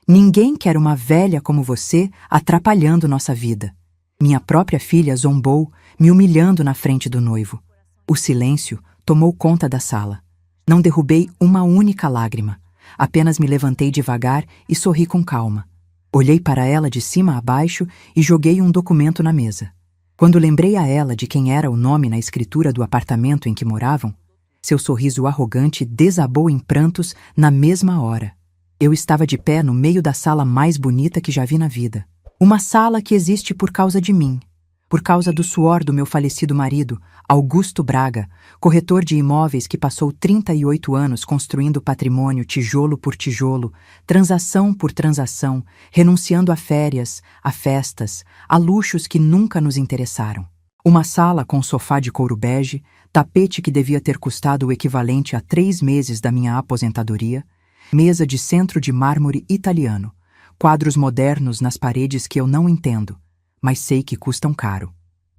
Ninguém quer uma velha como você atrapalhando nossa vida. Minha própria filha zombou, me humilhando na frente do noivo. O silêncio tomou conta da sala. Não derrubei uma única lágrima. Apenas me levantei devagar e sorri com calma. Olhei para ela de cima a baixo e joguei um documento na mesa. Quando lembrei a ela de quem era o nome na escritura do apartamento em que moravam, seu sorriso arrogante desabou em prantos na mesma hora. Eu estava de pé no meio da sala mais bonita que já vi na vida. Uma sala que existe por causa de mim, por causa do suor do meu falecido marido, Augusto Braga, corretor de imóveis que passou 38 anos construindo patrimônio tijolo por tijolo, transação por transação, renunciando a férias, a festas, a luxos que nunca nos interessaram. Uma sala com sofá de couro bege, tapete que devia ter custado o equivalente a 3 meses da minha aposentadoria, mesa de centro de mármore italiano, quadros modernos nas paredes que eu não entendo, mas sei que custam caro.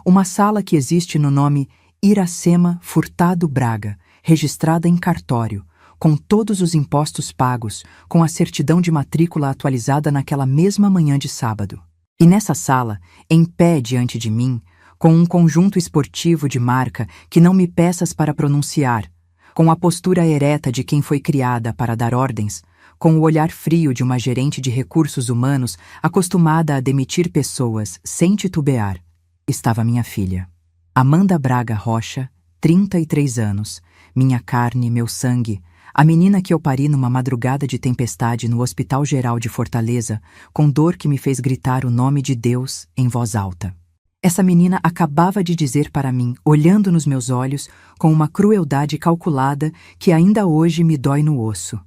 Uma sala que existe no nome Iracema Furtado Braga, registrada em cartório, com todos os impostos pagos, com a certidão de matrícula atualizada naquela mesma manhã de sábado. E nessa sala, em pé diante de mim, com um conjunto esportivo de marca que não me peças para pronunciar, com a postura ereta de quem foi criada para dar ordens, com o olhar frio de uma gerente de recursos humanos acostumada a demitir pessoas sem titubear, estava minha filha. Amanda Braga Rocha, 33 anos, minha carne, meu sangue, a menina que eu pari numa madrugada de tempestade no Hospital Geral de Fortaleza, com dor que me fez gritar o nome de Deus em voz alta. Essa menina acabava de dizer para mim, olhando nos meus olhos, com uma crueldade calculada que ainda hoje me dói no osso: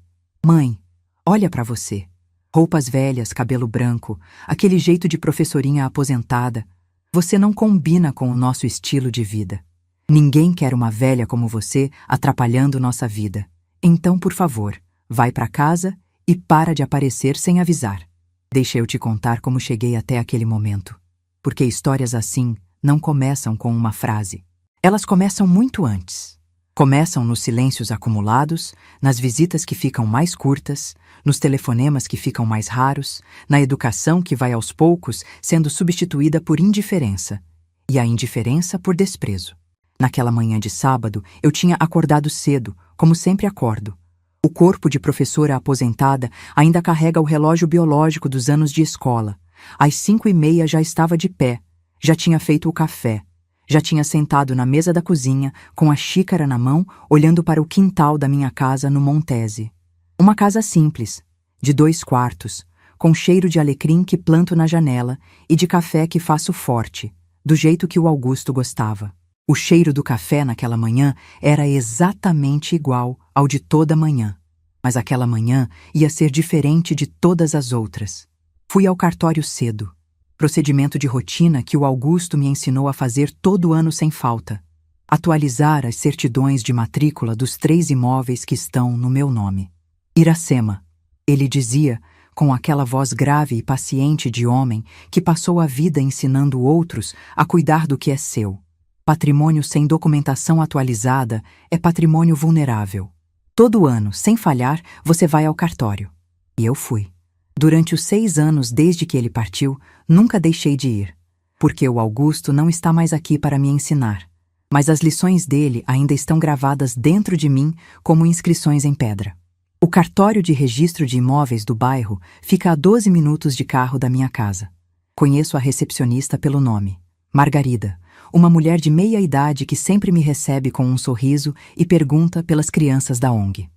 Mãe, olha para você. Roupas velhas, cabelo branco, aquele jeito de professorinha aposentada. Você não combina com o nosso estilo de vida. Ninguém quer uma velha como você atrapalhando nossa vida. Então, por favor, vai para casa e para de aparecer sem avisar. Deixa eu te contar como cheguei até aquele momento. Porque histórias assim não começam com uma frase. Elas começam muito antes. Começam nos silêncios acumulados, nas visitas que ficam mais curtas, nos telefonemas que ficam mais raros, na educação que vai aos poucos sendo substituída por indiferença, e a indiferença por desprezo. Naquela manhã de sábado, eu tinha acordado cedo, como sempre acordo. O corpo de professora aposentada ainda carrega o relógio biológico dos anos de escola. Às 5h30 já estava de pé, já tinha feito o café, já tinha sentado na mesa da cozinha, com a xícara na mão, olhando para o quintal da minha casa no Montese. Uma casa simples, de 2 quartos, com cheiro de alecrim que planto na janela e de café que faço forte, do jeito que o Augusto gostava. O cheiro do café naquela manhã era exatamente igual ao de toda manhã, mas aquela manhã ia ser diferente de todas as outras. Fui ao cartório cedo. Procedimento de rotina que o Augusto me ensinou a fazer todo ano sem falta. Atualizar as certidões de matrícula dos 3 imóveis que estão no meu nome. Iracema, ele dizia, com aquela voz grave e paciente de homem que passou a vida ensinando outros a cuidar do que é seu. Patrimônio sem documentação atualizada é patrimônio vulnerável. Todo ano, sem falhar, você vai ao cartório. E eu fui. Durante os 6 anos desde que ele partiu, nunca deixei de ir, porque o Augusto não está mais aqui para me ensinar, mas as lições dele ainda estão gravadas dentro de mim como inscrições em pedra. O cartório de registro de imóveis do bairro fica a 12 minutos de carro da minha casa. Conheço a recepcionista pelo nome, Margarida, uma mulher de meia idade que sempre me recebe com um sorriso e pergunta pelas crianças da ONG.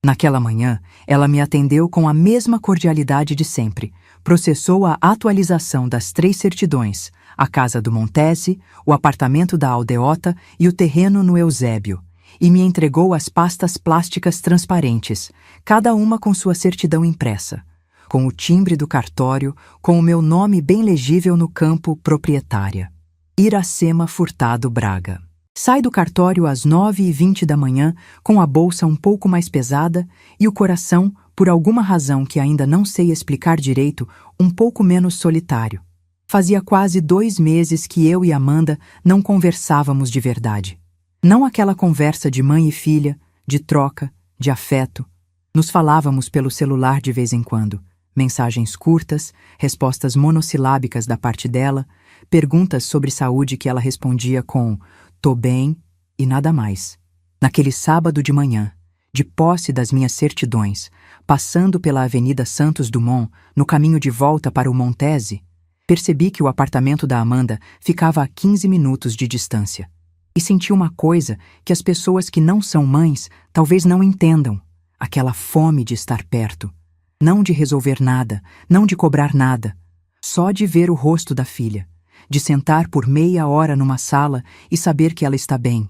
Naquela manhã, ela me atendeu com a mesma cordialidade de sempre, processou a atualização das 3 certidões, a casa do Montese, o apartamento da Aldeota e o terreno no Eusébio, e me entregou as pastas plásticas transparentes, cada uma com sua certidão impressa, com o timbre do cartório, com o meu nome bem legível no campo proprietária. Iracema Furtado Braga. Sai do cartório às 9h20 da manhã, com a bolsa um pouco mais pesada e o coração, por alguma razão que ainda não sei explicar direito, um pouco menos solitário. Fazia quase 2 meses que eu e Amanda não conversávamos de verdade. Não aquela conversa de mãe e filha, de troca, de afeto. Nos falávamos pelo celular de vez em quando, Mensagens curtas, respostas monossilábicas da parte dela, perguntas sobre saúde que ela respondia com "tô bem" e nada mais. Naquele sábado de manhã, de posse das minhas certidões, passando pela Avenida Santos Dumont, no caminho de volta para o Montese, percebi que o apartamento da Amanda ficava a 15 minutos de distância. E senti uma coisa que as pessoas que não são mães talvez não entendam: aquela fome de estar perto. Não de resolver nada, não de cobrar nada, só de ver o rosto da filha, de sentar por meia hora numa sala e saber que ela está bem.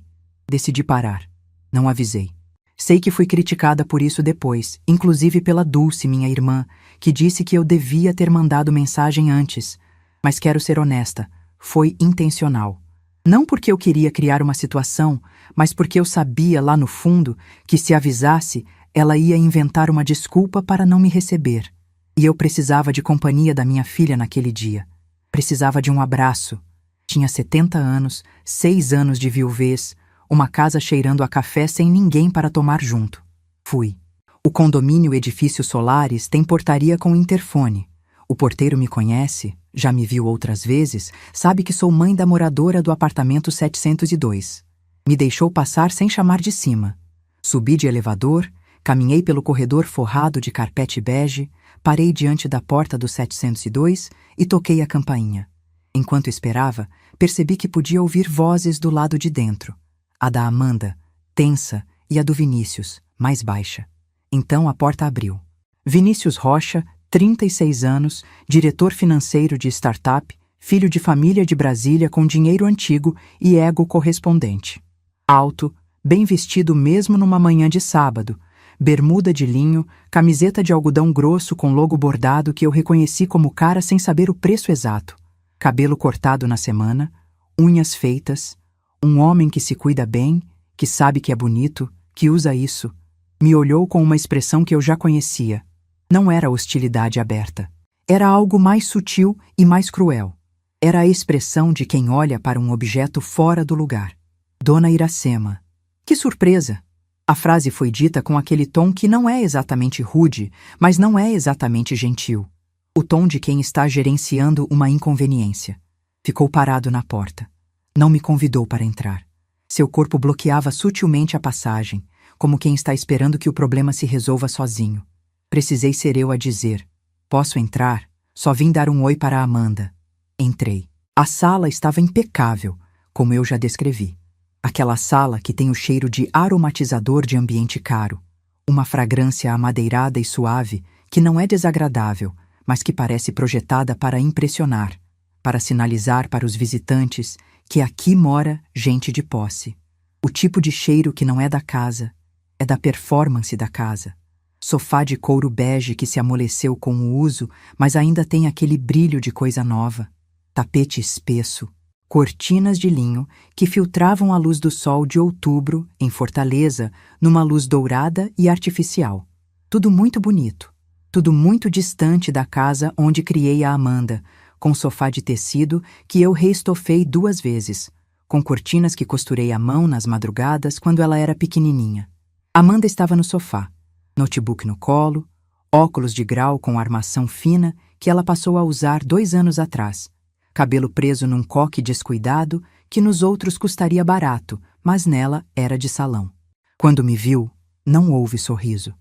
Decidi parar. Não avisei. Sei que fui criticada por isso depois, inclusive pela Dulce, minha irmã, que disse que eu devia ter mandado mensagem antes. Mas quero ser honesta, foi intencional. Não porque eu queria criar uma situação, mas porque eu sabia lá no fundo que se avisasse, ela ia inventar uma desculpa para não me receber. E eu precisava de companhia da minha filha naquele dia. Precisava de um abraço. Tinha 70 anos, 6 anos de viuvez, uma casa cheirando a café sem ninguém para tomar junto. Fui. O condomínio Edifício Solares tem portaria com interfone. O porteiro me conhece, já me viu outras vezes, sabe que sou mãe da moradora do apartamento 702. Me deixou passar sem chamar de cima. Subi de elevador, caminhei pelo corredor forrado de carpete bege, parei diante da porta do 702 e toquei a campainha. Enquanto esperava, percebi que podia ouvir vozes do lado de dentro. A da Amanda, tensa, e a do Vinícius, mais baixa. Então a porta abriu. Vinícius Rocha, 36 anos, diretor financeiro de startup, filho de família de Brasília com dinheiro antigo e ego correspondente. Alto, bem vestido mesmo numa manhã de sábado, bermuda de linho, camiseta de algodão grosso com logo bordado que eu reconheci como cara sem saber o preço exato, cabelo cortado na semana, unhas feitas, um homem que se cuida bem, que sabe que é bonito, que usa isso, me olhou com uma expressão que eu já conhecia. Não era hostilidade aberta. Era algo mais sutil e mais cruel. Era a expressão de quem olha para um objeto fora do lugar. Dona Iracema. Que surpresa! A frase foi dita com aquele tom que não é exatamente rude, mas não é exatamente gentil. O tom de quem está gerenciando uma inconveniência. Ficou parado na porta. Não me convidou para entrar. Seu corpo bloqueava sutilmente a passagem, como quem está esperando que o problema se resolva sozinho. Precisei ser eu a dizer: posso entrar? Só vim dar um oi para a Amanda. Entrei. A sala estava impecável, como eu já descrevi. Aquela sala que tem o cheiro de aromatizador de ambiente caro. Uma fragrância amadeirada e suave que não é desagradável, mas que parece projetada para impressionar, para sinalizar para os visitantes que aqui mora gente de posse. O tipo de cheiro que não é da casa, é da performance da casa. Sofá de couro bege que se amoleceu com o uso, mas ainda tem aquele brilho de coisa nova. Tapete espesso. Cortinas de linho que filtravam a luz do sol de outubro, em Fortaleza, numa luz dourada e artificial. Tudo muito bonito. Tudo muito distante da casa onde criei a Amanda, com sofá de tecido que eu reestofei 2 vezes, com cortinas que costurei à mão nas madrugadas quando ela era pequenininha. Amanda estava no sofá, notebook no colo, óculos de grau com armação fina que ela passou a usar 2 anos atrás, cabelo preso num coque descuidado que nos outros custaria barato, mas nela era de salão. Quando me viu, não houve sorriso.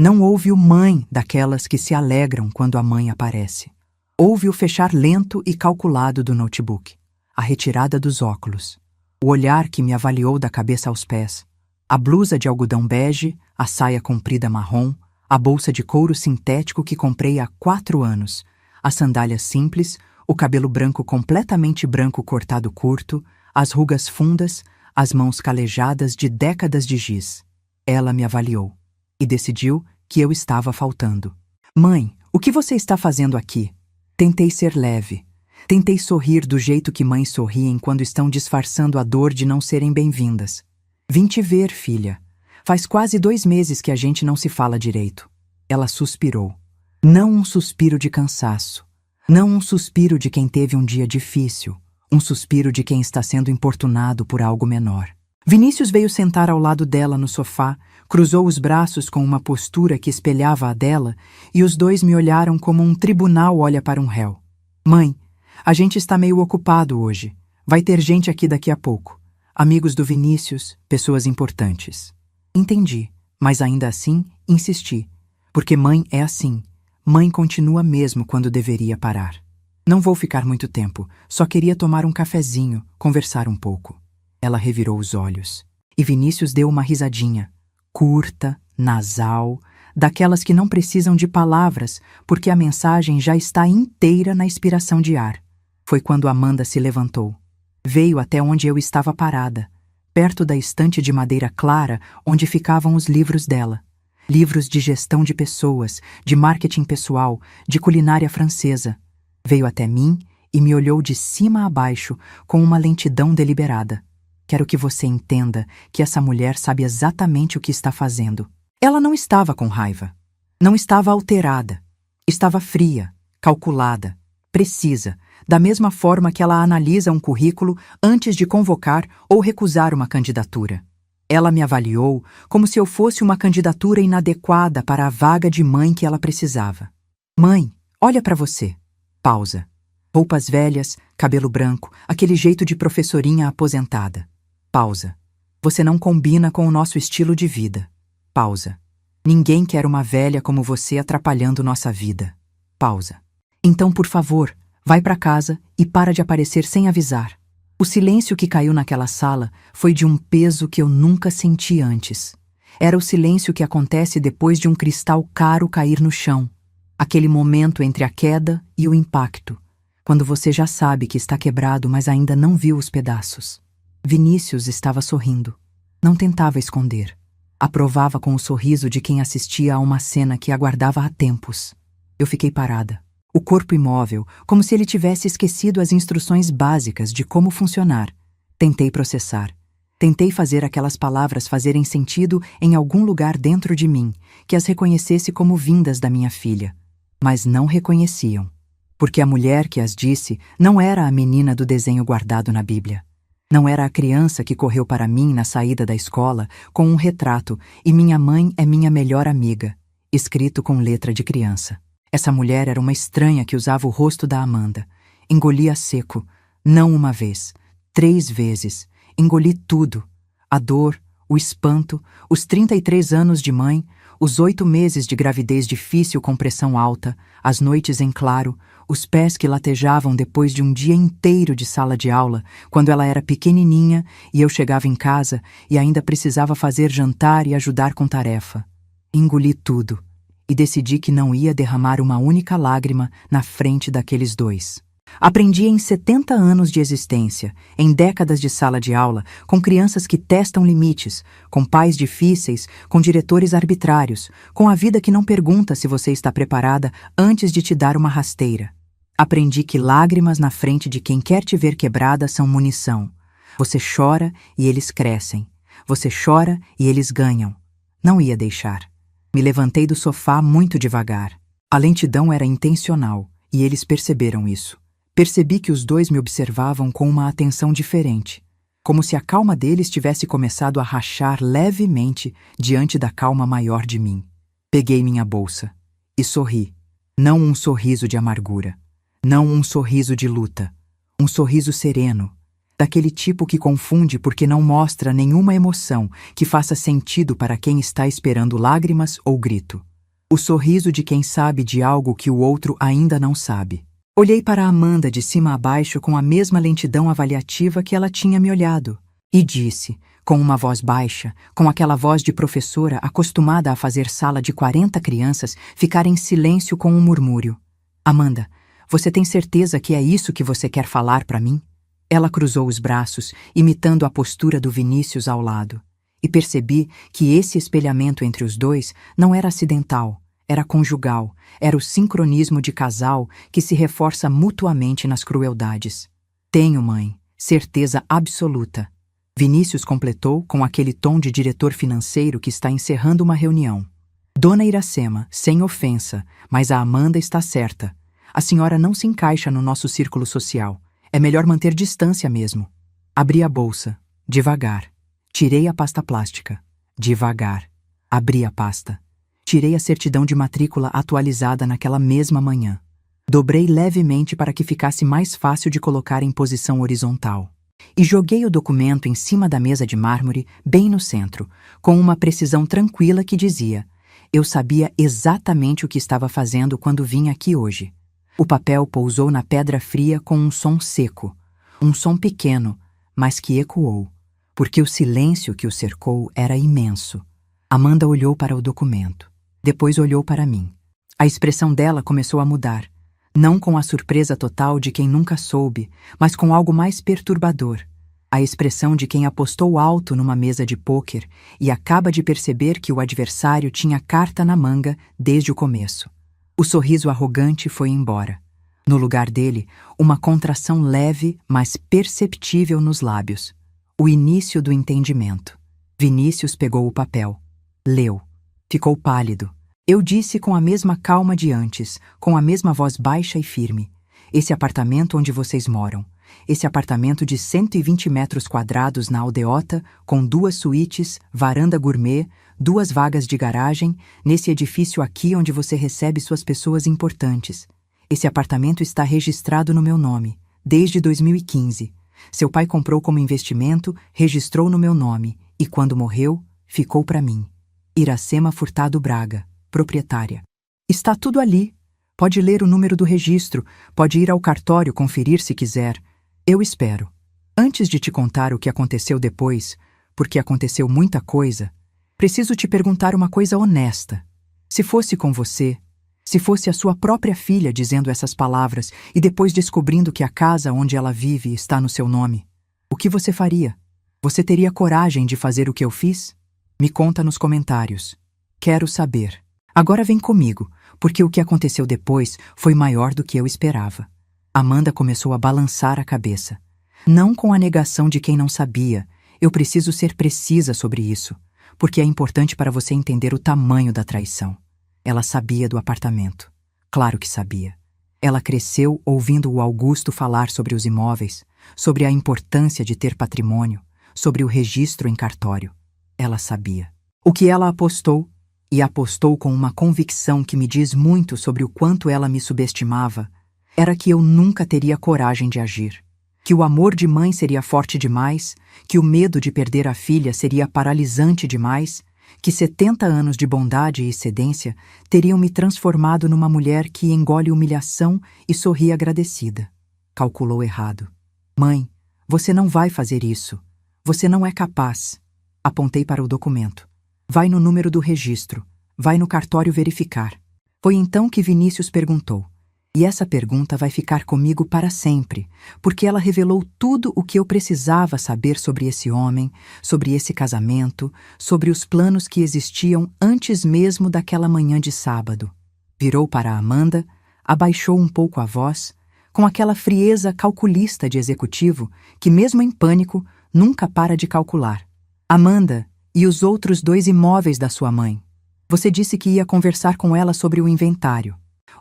Não houve o mãe daquelas que se alegram quando a mãe aparece. Houve o fechar lento e calculado do notebook, a retirada dos óculos, o olhar que me avaliou da cabeça aos pés, a blusa de algodão bege, a saia comprida marrom, a bolsa de couro sintético que comprei há 4 anos, as sandálias simples, o cabelo branco completamente branco cortado curto, as rugas fundas, as mãos calejadas de décadas de giz. Ela me avaliou e decidiu que eu estava faltando. Mãe, o que você está fazendo aqui? Tentei ser leve. Tentei sorrir do jeito que mães sorriem quando estão disfarçando a dor de não serem bem-vindas. Vim te ver, filha. Faz quase 2 meses que a gente não se fala direito. Ela suspirou. Não um suspiro de cansaço. Não um suspiro de quem teve um dia difícil. Um suspiro de quem está sendo importunado por algo menor. Vinícius veio sentar ao lado dela no sofá, cruzou os braços com uma postura que espelhava a dela, e os dois me olharam como um tribunal olha para um réu. Mãe, a gente está meio ocupado hoje. Vai ter gente aqui daqui a pouco. Amigos do Vinícius, pessoas importantes. Entendi, mas ainda assim insisti. Porque mãe é assim. Mãe continua mesmo quando deveria parar. Não vou ficar muito tempo, só queria tomar um cafezinho, conversar um pouco. Ela revirou os olhos. E Vinícius deu uma risadinha. Curta, nasal, daquelas que não precisam de palavras, porque a mensagem já está inteira na expiração de ar. Foi quando Amanda se levantou. Veio até onde eu estava parada, perto da estante de madeira clara onde ficavam os livros dela. Livros de gestão de pessoas, de marketing pessoal, de culinária francesa. Veio até mim e me olhou de cima a baixo com uma lentidão deliberada. Quero que você entenda que essa mulher sabe exatamente o que está fazendo. Ela não estava com raiva. Não estava alterada. Estava fria, calculada, precisa, da mesma forma que ela analisa um currículo antes de convocar ou recusar uma candidatura. Ela me avaliou como se eu fosse uma candidatura inadequada para a vaga de mãe que ela precisava. Mãe, olha para você. Pausa. Roupas velhas, cabelo branco, aquele jeito de professorinha aposentada. Pausa. Você não combina com o nosso estilo de vida. Pausa. Ninguém quer uma velha como você atrapalhando nossa vida. Pausa. Então, por favor, vai para casa e para de aparecer sem avisar. O silêncio que caiu naquela sala foi de um peso que eu nunca senti antes. Era o silêncio que acontece depois de um cristal caro cair no chão. Aquele momento entre a queda e o impacto, quando você já sabe que está quebrado, mas ainda não viu os pedaços. Vinícius estava sorrindo. Não tentava esconder. Aprovava com o sorriso de quem assistia a uma cena que aguardava há tempos. Eu fiquei parada. O corpo imóvel, como se ele tivesse esquecido as instruções básicas de como funcionar. Tentei processar. Tentei fazer aquelas palavras fazerem sentido em algum lugar dentro de mim, que as reconhecesse como vindas da minha filha. Mas não reconheciam. Porque a mulher que as disse não era a menina do desenho guardado na Bíblia. Não era a criança que correu para mim na saída da escola com um retrato e minha mãe é minha melhor amiga, escrito com letra de criança. Essa mulher era uma estranha que usava o rosto da Amanda. Engolia seco, não uma vez, 3 vezes. Engoli tudo. A dor, o espanto, os 33 anos de mãe, os 8 meses de gravidez difícil com pressão alta, as noites em claro, os pés que latejavam depois de um dia inteiro de sala de aula, quando ela era pequenininha e eu chegava em casa e ainda precisava fazer jantar e ajudar com tarefa. Engoli tudo e decidi que não ia derramar uma única lágrima na frente daqueles dois. Aprendi em 70 anos de existência, em décadas de sala de aula, com crianças que testam limites, com pais difíceis, com diretores arbitrários, com a vida que não pergunta se você está preparada antes de te dar uma rasteira. Aprendi que lágrimas na frente de quem quer te ver quebrada são munição. Você chora e eles crescem. Você chora e eles ganham. Não ia deixar. Me levantei do sofá muito devagar. A lentidão era intencional, e eles perceberam isso. Percebi que os dois me observavam com uma atenção diferente, como se a calma deles tivesse começado a rachar levemente diante da calma maior de mim. Peguei minha bolsa e sorri. Não um sorriso de amargura, não um sorriso de luta, um sorriso sereno, daquele tipo que confunde porque não mostra nenhuma emoção que faça sentido para quem está esperando lágrimas ou grito. O sorriso de quem sabe de algo que o outro ainda não sabe. Olhei para Amanda de cima a baixo com a mesma lentidão avaliativa que ela tinha me olhado, e disse, com uma voz baixa, com aquela voz de professora acostumada a fazer sala de 40 crianças ficar em silêncio com um murmúrio. Amanda, você tem certeza que é isso que você quer falar para mim? Ela cruzou os braços, imitando a postura do Vinícius ao lado, e percebi que esse espelhamento entre os dois não era acidental. Era conjugal, era o sincronismo de casal que se reforça mutuamente nas crueldades. Tenho, mãe, certeza absoluta. Vinícius completou com aquele tom de diretor financeiro que está encerrando uma reunião. Dona Iracema, sem ofensa, mas a Amanda está certa. A senhora não se encaixa no nosso círculo social. É melhor manter distância mesmo. Abri a bolsa, devagar. Tirei a pasta plástica. Devagar. Abri a pasta. Tirei a certidão de matrícula atualizada naquela mesma manhã. Dobrei levemente para que ficasse mais fácil de colocar em posição horizontal. E joguei o documento em cima da mesa de mármore, bem no centro, com uma precisão tranquila que dizia: eu sabia exatamente o que estava fazendo quando vim aqui hoje. O papel pousou na pedra fria com um som seco, um som pequeno, mas que ecoou, porque o silêncio que o cercou era imenso. Amanda olhou para o documento. Depois olhou para mim. A expressão dela começou a mudar. Não com a surpresa total de quem nunca soube, mas com algo mais perturbador. A expressão de quem apostou alto numa mesa de pôquer e acaba de perceber que o adversário tinha carta na manga desde o começo. O sorriso arrogante foi embora. No lugar dele, uma contração leve, mas perceptível nos lábios. O início do entendimento. Vinícius pegou o papel. Leu. Ficou pálido. Eu disse com a mesma calma de antes, com a mesma voz baixa e firme: esse apartamento onde vocês moram, esse apartamento de 120 metros quadrados na Aldeota, com 2 suítes, varanda gourmet, 2 vagas de garagem, nesse edifício aqui onde você recebe suas pessoas importantes. Esse apartamento está registrado no meu nome, desde 2015. Seu pai comprou como investimento, registrou no meu nome, e quando morreu, ficou para mim. Iracema Furtado Braga, proprietária. Está tudo ali. Pode ler o número do registro, pode ir ao cartório conferir se quiser. Eu espero. Antes de te contar o que aconteceu depois, porque aconteceu muita coisa, preciso te perguntar uma coisa honesta. Se fosse com você, se fosse a sua própria filha dizendo essas palavras e depois descobrindo que a casa onde ela vive está no seu nome, o que você faria? Você teria coragem de fazer o que eu fiz? Me conta nos comentários. Quero saber. Agora vem comigo, porque o que aconteceu depois foi maior do que eu esperava. Amanda começou a balançar a cabeça. Não com a negação de quem não sabia. Eu preciso ser precisa sobre isso, porque é importante para você entender o tamanho da traição. Ela sabia do apartamento. Claro que sabia. Ela cresceu ouvindo o Augusto falar sobre os imóveis, sobre a importância de ter patrimônio, sobre o registro em cartório. Ela sabia. O que ela apostou, e apostou com uma convicção que me diz muito sobre o quanto ela me subestimava, era que eu nunca teria coragem de agir, que o amor de mãe seria forte demais, que o medo de perder a filha seria paralisante demais, que 70 anos de bondade e cedência teriam me transformado numa mulher que engole humilhação e sorri agradecida. Calculou errado. Mãe, você não vai fazer isso. Você não é capaz. Apontei para o documento. Vai no número do registro. Vai no cartório verificar. Foi então que Vinícius perguntou. E essa pergunta vai ficar comigo para sempre, porque ela revelou tudo o que eu precisava saber sobre esse homem, sobre esse casamento, sobre os planos que existiam antes mesmo daquela manhã de sábado. Virou para Amanda, abaixou um pouco a voz, com aquela frieza calculista de executivo que, mesmo em pânico, nunca para de calcular. Amanda, e os outros 2 imóveis da sua mãe? Você disse que ia conversar com ela sobre o inventário.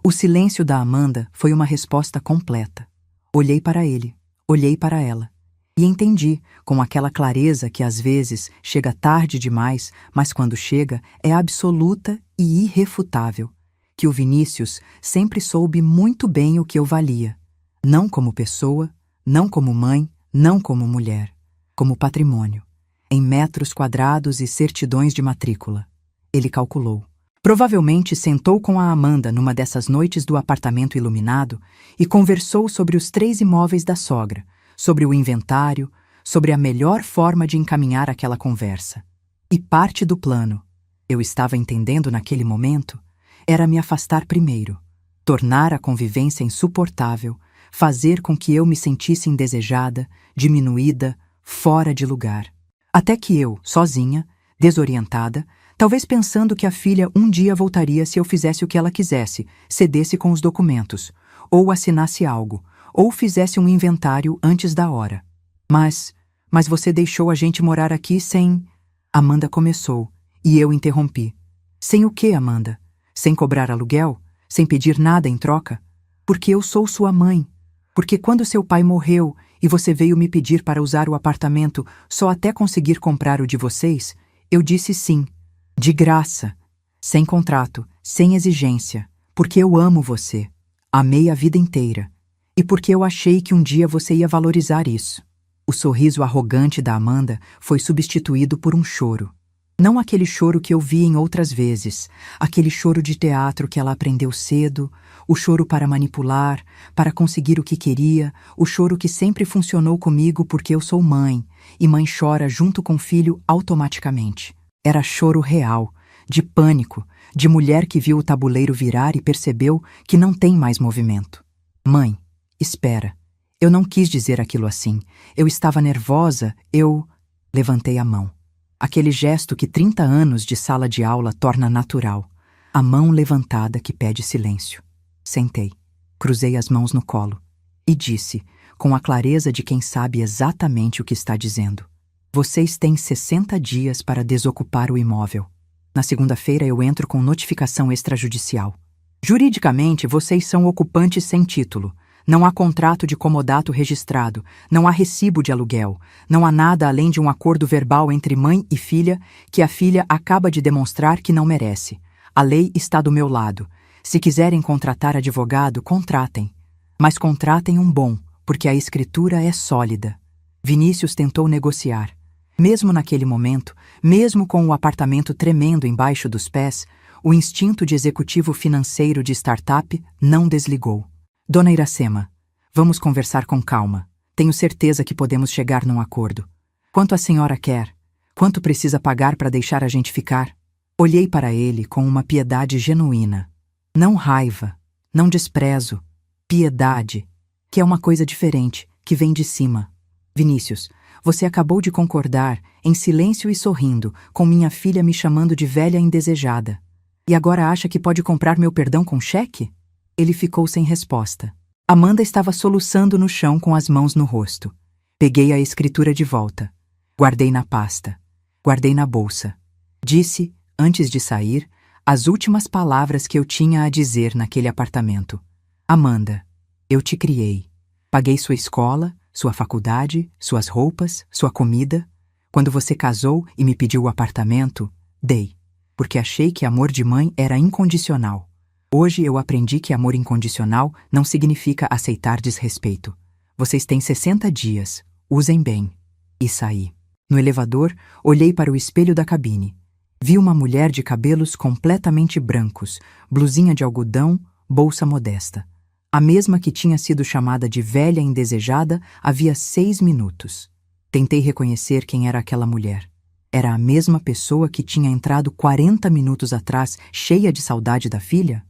O silêncio da Amanda foi uma resposta completa. Olhei para ele, olhei para ela. E entendi, com aquela clareza que às vezes chega tarde demais, mas quando chega é absoluta e irrefutável, que o Vinícius sempre soube muito bem o que eu valia. Não como pessoa, não como mãe, não como mulher. Como patrimônio. Em metros quadrados e certidões de matrícula. Ele calculou. Provavelmente sentou com a Amanda numa dessas noites do apartamento iluminado e conversou sobre os 3 imóveis da sogra, sobre o inventário, sobre a melhor forma de encaminhar aquela conversa. E parte do plano, eu estava entendendo naquele momento, era me afastar primeiro, tornar a convivência insuportável, fazer com que eu me sentisse indesejada, diminuída, fora de lugar. Até que eu, sozinha, desorientada, talvez pensando que a filha um dia voltaria se eu fizesse o que ela quisesse, cedesse com os documentos, ou assinasse algo, ou fizesse um inventário antes da hora. Mas você deixou a gente morar aqui sem... Amanda começou, e eu interrompi. Sem o quê, Amanda? Sem cobrar aluguel? Sem pedir nada em troca? Porque eu sou sua mãe. Porque quando seu pai morreu E você veio me pedir para usar o apartamento só até conseguir comprar o de vocês? Eu disse sim. De graça. Sem contrato, sem exigência. Porque eu amo você. Amei a vida inteira. E porque eu achei que um dia você ia valorizar isso. O sorriso arrogante da Amanda foi substituído por um choro. Não aquele choro que eu vi em outras vezes, aquele choro de teatro que ela aprendeu cedo, o choro para manipular, para conseguir o que queria, o choro que sempre funcionou comigo porque eu sou mãe, e mãe chora junto com o filho automaticamente. Era choro real, de pânico, de mulher que viu o tabuleiro virar e percebeu que não tem mais movimento. Mãe, espera. Eu não quis dizer aquilo assim. Eu estava nervosa, eu... Levantei a mão. Aquele gesto que 30 anos de sala de aula torna natural. A mão levantada que pede silêncio. Sentei. Cruzei as mãos no colo. E disse, com a clareza de quem sabe exatamente o que está dizendo. Vocês têm 60 dias para desocupar o imóvel. Na segunda-feira eu entro com notificação extrajudicial. Juridicamente, vocês são ocupantes sem título. Não há contrato de comodato registrado, não há recibo de aluguel, não há nada além de um acordo verbal entre mãe e filha que a filha acaba de demonstrar que não merece. A lei está do meu lado. Se quiserem contratar advogado, contratem. Mas contratem um bom, porque a escritura é sólida. Vinícius tentou negociar. Mesmo naquele momento, mesmo com o apartamento tremendo embaixo dos pés, o instinto de executivo financeiro de startup não desligou. Dona Iracema, vamos conversar com calma. Tenho certeza que podemos chegar num acordo. Quanto a senhora quer? Quanto precisa pagar para deixar a gente ficar? Olhei para ele com uma piedade genuína. Não raiva, não desprezo. Piedade, que é uma coisa diferente, que vem de cima. Vinícius, você acabou de concordar, em silêncio e sorrindo, com minha filha me chamando de velha indesejada. E agora acha que pode comprar meu perdão com cheque? Ele ficou sem resposta. Amanda estava soluçando no chão com as mãos no rosto. Peguei a escritura de volta. Guardei na pasta. Guardei na bolsa. Disse, antes de sair, as últimas palavras que eu tinha a dizer naquele apartamento. Amanda, eu te criei. Paguei sua escola, sua faculdade, suas roupas, sua comida. Quando você casou e me pediu o apartamento, dei. Porque achei que amor de mãe era incondicional. Hoje eu aprendi que amor incondicional não significa aceitar desrespeito. Vocês têm 60 dias, usem bem. E saí. No elevador, olhei para o espelho da cabine. Vi uma mulher de cabelos completamente brancos, blusinha de algodão, bolsa modesta. A mesma que tinha sido chamada de velha indesejada havia 6 minutos. Tentei reconhecer quem era aquela mulher. Era a mesma pessoa que tinha entrado 40 minutos atrás, cheia de saudade da filha?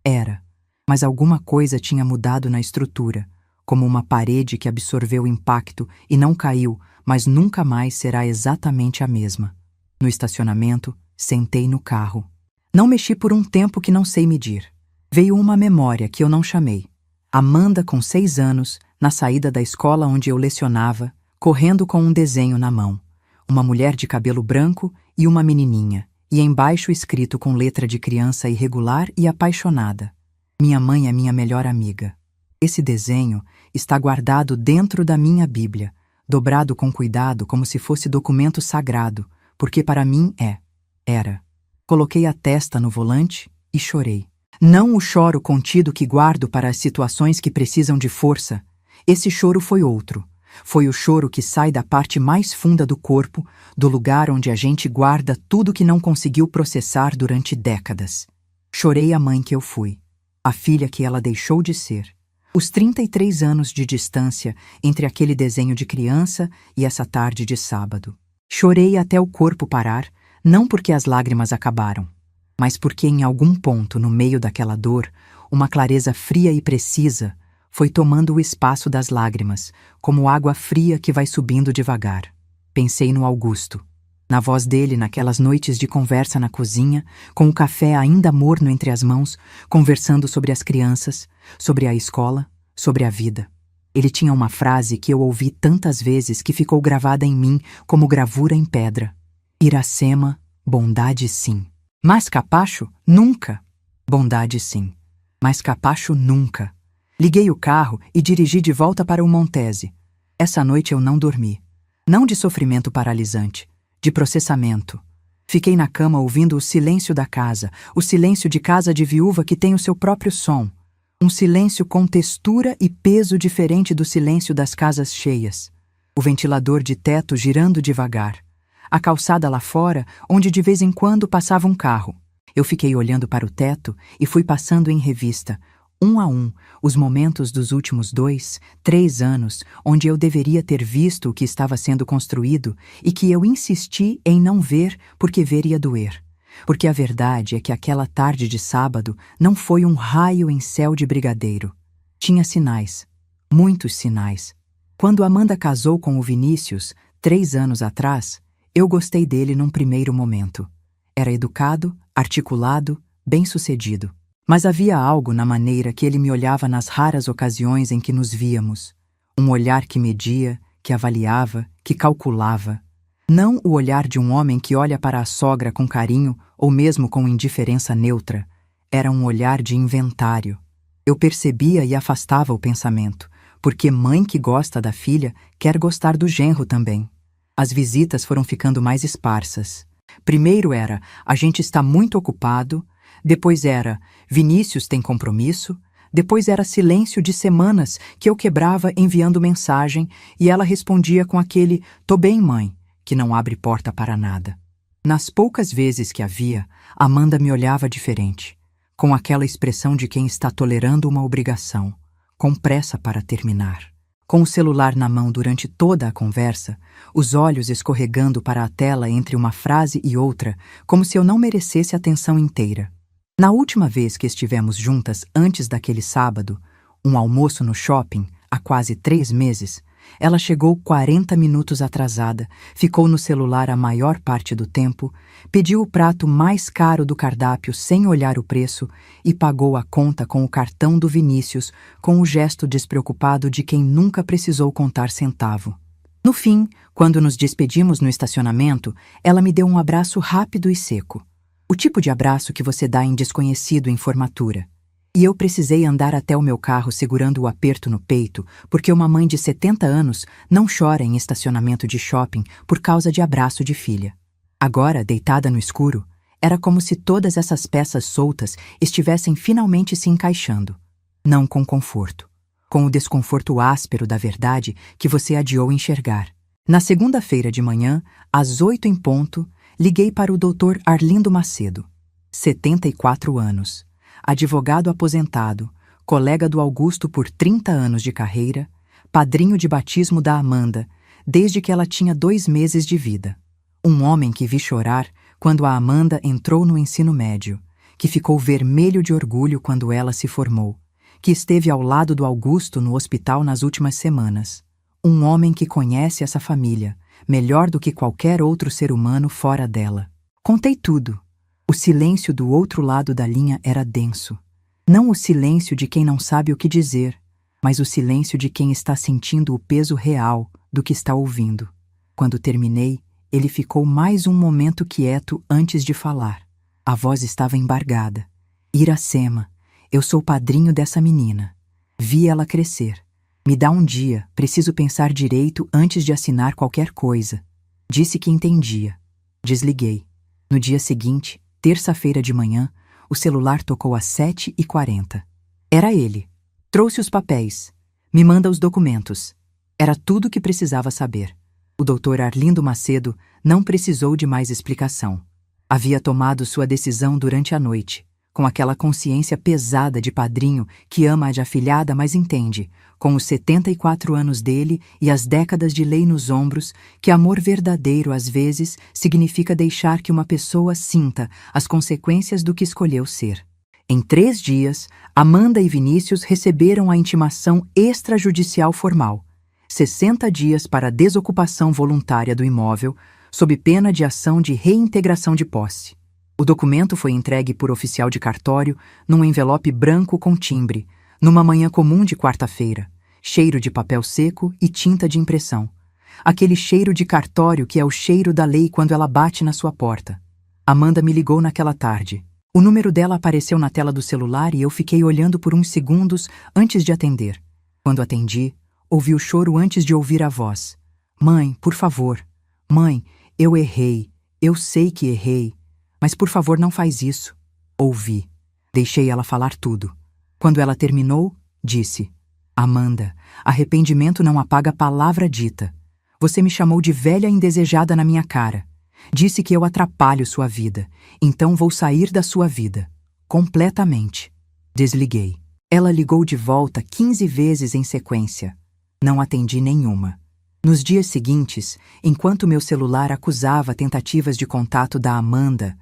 Era, mas alguma coisa tinha mudado na estrutura, como uma parede que absorveu o impacto e não caiu, mas nunca mais será exatamente a mesma. No estacionamento, sentei no carro. Não mexi por um tempo que não sei medir. Veio uma memória que eu não chamei. Amanda, com 6 anos, na saída da escola onde eu lecionava, correndo com um desenho na mão. Uma mulher de cabelo branco e uma menininha. E embaixo escrito com letra de criança irregular e apaixonada. Minha mãe é minha melhor amiga. Esse desenho está guardado dentro da minha Bíblia, dobrado com cuidado como se fosse documento sagrado, porque para mim era. Coloquei a testa no volante e chorei. Não o choro contido que guardo para as situações que precisam de força. Esse choro foi outro. Foi o choro que sai da parte mais funda do corpo, do lugar onde a gente guarda tudo que não conseguiu processar durante décadas. Chorei a mãe que eu fui, a filha que ela deixou de ser. Os 33 anos de distância entre aquele desenho de criança e essa tarde de sábado. Chorei até o corpo parar, não porque as lágrimas acabaram, mas porque em algum ponto no meio daquela dor, uma clareza fria e precisa foi tomando o espaço das lágrimas, como água fria que vai subindo devagar. Pensei no Augusto, na voz dele naquelas noites de conversa na cozinha, com o café ainda morno entre as mãos, conversando sobre as crianças, sobre a escola, sobre a vida. Ele tinha uma frase que eu ouvi tantas vezes que ficou gravada em mim como gravura em pedra. Iracema, bondade sim. Mas capacho, nunca. Bondade sim. Mas capacho, nunca. Liguei o carro e dirigi de volta para o Montese. Essa noite eu não dormi. Não de sofrimento paralisante, de processamento. Fiquei na cama ouvindo o silêncio da casa, o silêncio de casa de viúva que tem o seu próprio som. Um silêncio com textura e peso diferente do silêncio das casas cheias. O ventilador de teto girando devagar. A calçada lá fora, onde de vez em quando passava um carro. Eu fiquei olhando para o teto e fui passando em revista, um a um, os momentos dos últimos 2, 3 anos, onde eu deveria ter visto o que estava sendo construído e que eu insisti em não ver porque ver ia doer. Porque a verdade é que aquela tarde de sábado não foi um raio em céu de brigadeiro. Tinha sinais, muitos sinais. Quando Amanda casou com o Vinícius, 3 anos atrás, eu gostei dele num primeiro momento. Era educado, articulado, bem-sucedido. Mas havia algo na maneira que ele me olhava nas raras ocasiões em que nos víamos. Um olhar que media, que avaliava, que calculava. Não o olhar de um homem que olha para a sogra com carinho ou mesmo com indiferença neutra. Era um olhar de inventário. Eu percebia e afastava o pensamento, porque mãe que gosta da filha quer gostar do genro também. As visitas foram ficando mais esparsas. Primeiro era, a gente está muito ocupado. Depois era, Vinícius tem compromisso. Depois era silêncio de semanas que eu quebrava enviando mensagem e ela respondia com aquele "tô bem, mãe", que não abre porta para nada. Nas poucas vezes que havia, Amanda me olhava diferente, com aquela expressão de quem está tolerando uma obrigação, com pressa para terminar. Com o celular na mão durante toda a conversa, os olhos escorregando para a tela entre uma frase e outra, como se eu não merecesse atenção inteira. Na última vez que estivemos juntas antes daquele sábado, um almoço no shopping, há quase 3 meses, ela chegou 40 minutos atrasada, ficou no celular a maior parte do tempo, pediu o prato mais caro do cardápio sem olhar o preço e pagou a conta com o cartão do Vinícius com o gesto despreocupado de quem nunca precisou contar centavo. No fim, quando nos despedimos no estacionamento, ela me deu um abraço rápido e seco. O tipo de abraço que você dá em desconhecido em formatura. E eu precisei andar até o meu carro segurando o aperto no peito, porque uma mãe de 70 anos não chora em estacionamento de shopping por causa de abraço de filha. Agora, deitada no escuro, era como se todas essas peças soltas estivessem finalmente se encaixando. Não com conforto. Com o desconforto áspero da verdade que você adiou enxergar. Na segunda-feira de manhã, às 8 em ponto, liguei para o Dr. Arlindo Macedo, 74 anos. Advogado aposentado, colega do Augusto por 30 anos de carreira, padrinho de batismo da Amanda, desde que ela tinha 2 meses de vida. Um homem que vi chorar quando a Amanda entrou no ensino médio, que ficou vermelho de orgulho quando ela se formou, que esteve ao lado do Augusto no hospital nas últimas semanas. Um homem que conhece essa família, melhor do que qualquer outro ser humano fora dela. Contei tudo. O silêncio do outro lado da linha era denso. Não o silêncio de quem não sabe o que dizer, mas o silêncio de quem está sentindo o peso real do que está ouvindo. Quando terminei, ele ficou mais um momento quieto antes de falar. A voz estava embargada. Iracema, eu sou padrinho dessa menina. Vi ela crescer. Me dá um dia, preciso pensar direito antes de assinar qualquer coisa. Disse que entendia. Desliguei. No dia seguinte, terça-feira de manhã, o celular tocou às 7h40. Era ele. Trouxe os papéis. Me manda os documentos. Era tudo o que precisava saber. O Dr. Arlindo Macedo não precisou de mais explicação. Havia tomado sua decisão durante a noite, com aquela consciência pesada de padrinho que ama a afilhada, mas entende, com os 74 anos dele e as décadas de lei nos ombros, que amor verdadeiro às vezes significa deixar que uma pessoa sinta as consequências do que escolheu ser. Em 3 dias, Amanda e Vinícius receberam a intimação extrajudicial formal. 60 dias para a desocupação voluntária do imóvel, sob pena de ação de reintegração de posse. O documento foi entregue por oficial de cartório num envelope branco com timbre, numa manhã comum de quarta-feira, cheiro de papel seco e tinta de impressão. Aquele cheiro de cartório que é o cheiro da lei quando ela bate na sua porta. Amanda me ligou naquela tarde. O número dela apareceu na tela do celular e eu fiquei olhando por uns segundos antes de atender. Quando atendi, Ouvi o choro antes de ouvir a voz. Mãe, por favor. Mãe, eu errei. Eu sei que errei. Mas por favor não faz isso. Ouvi. Deixei ela falar tudo. Quando ela terminou, disse: Amanda, arrependimento não apaga a palavra dita. Você me chamou de velha indesejada na minha cara. Disse que eu atrapalho sua vida. Então vou sair da sua vida. Completamente. Desliguei. Ela ligou de volta 15 vezes em sequência. Não atendi nenhuma. Nos dias seguintes, enquanto meu celular acusava tentativas de contato da Amanda,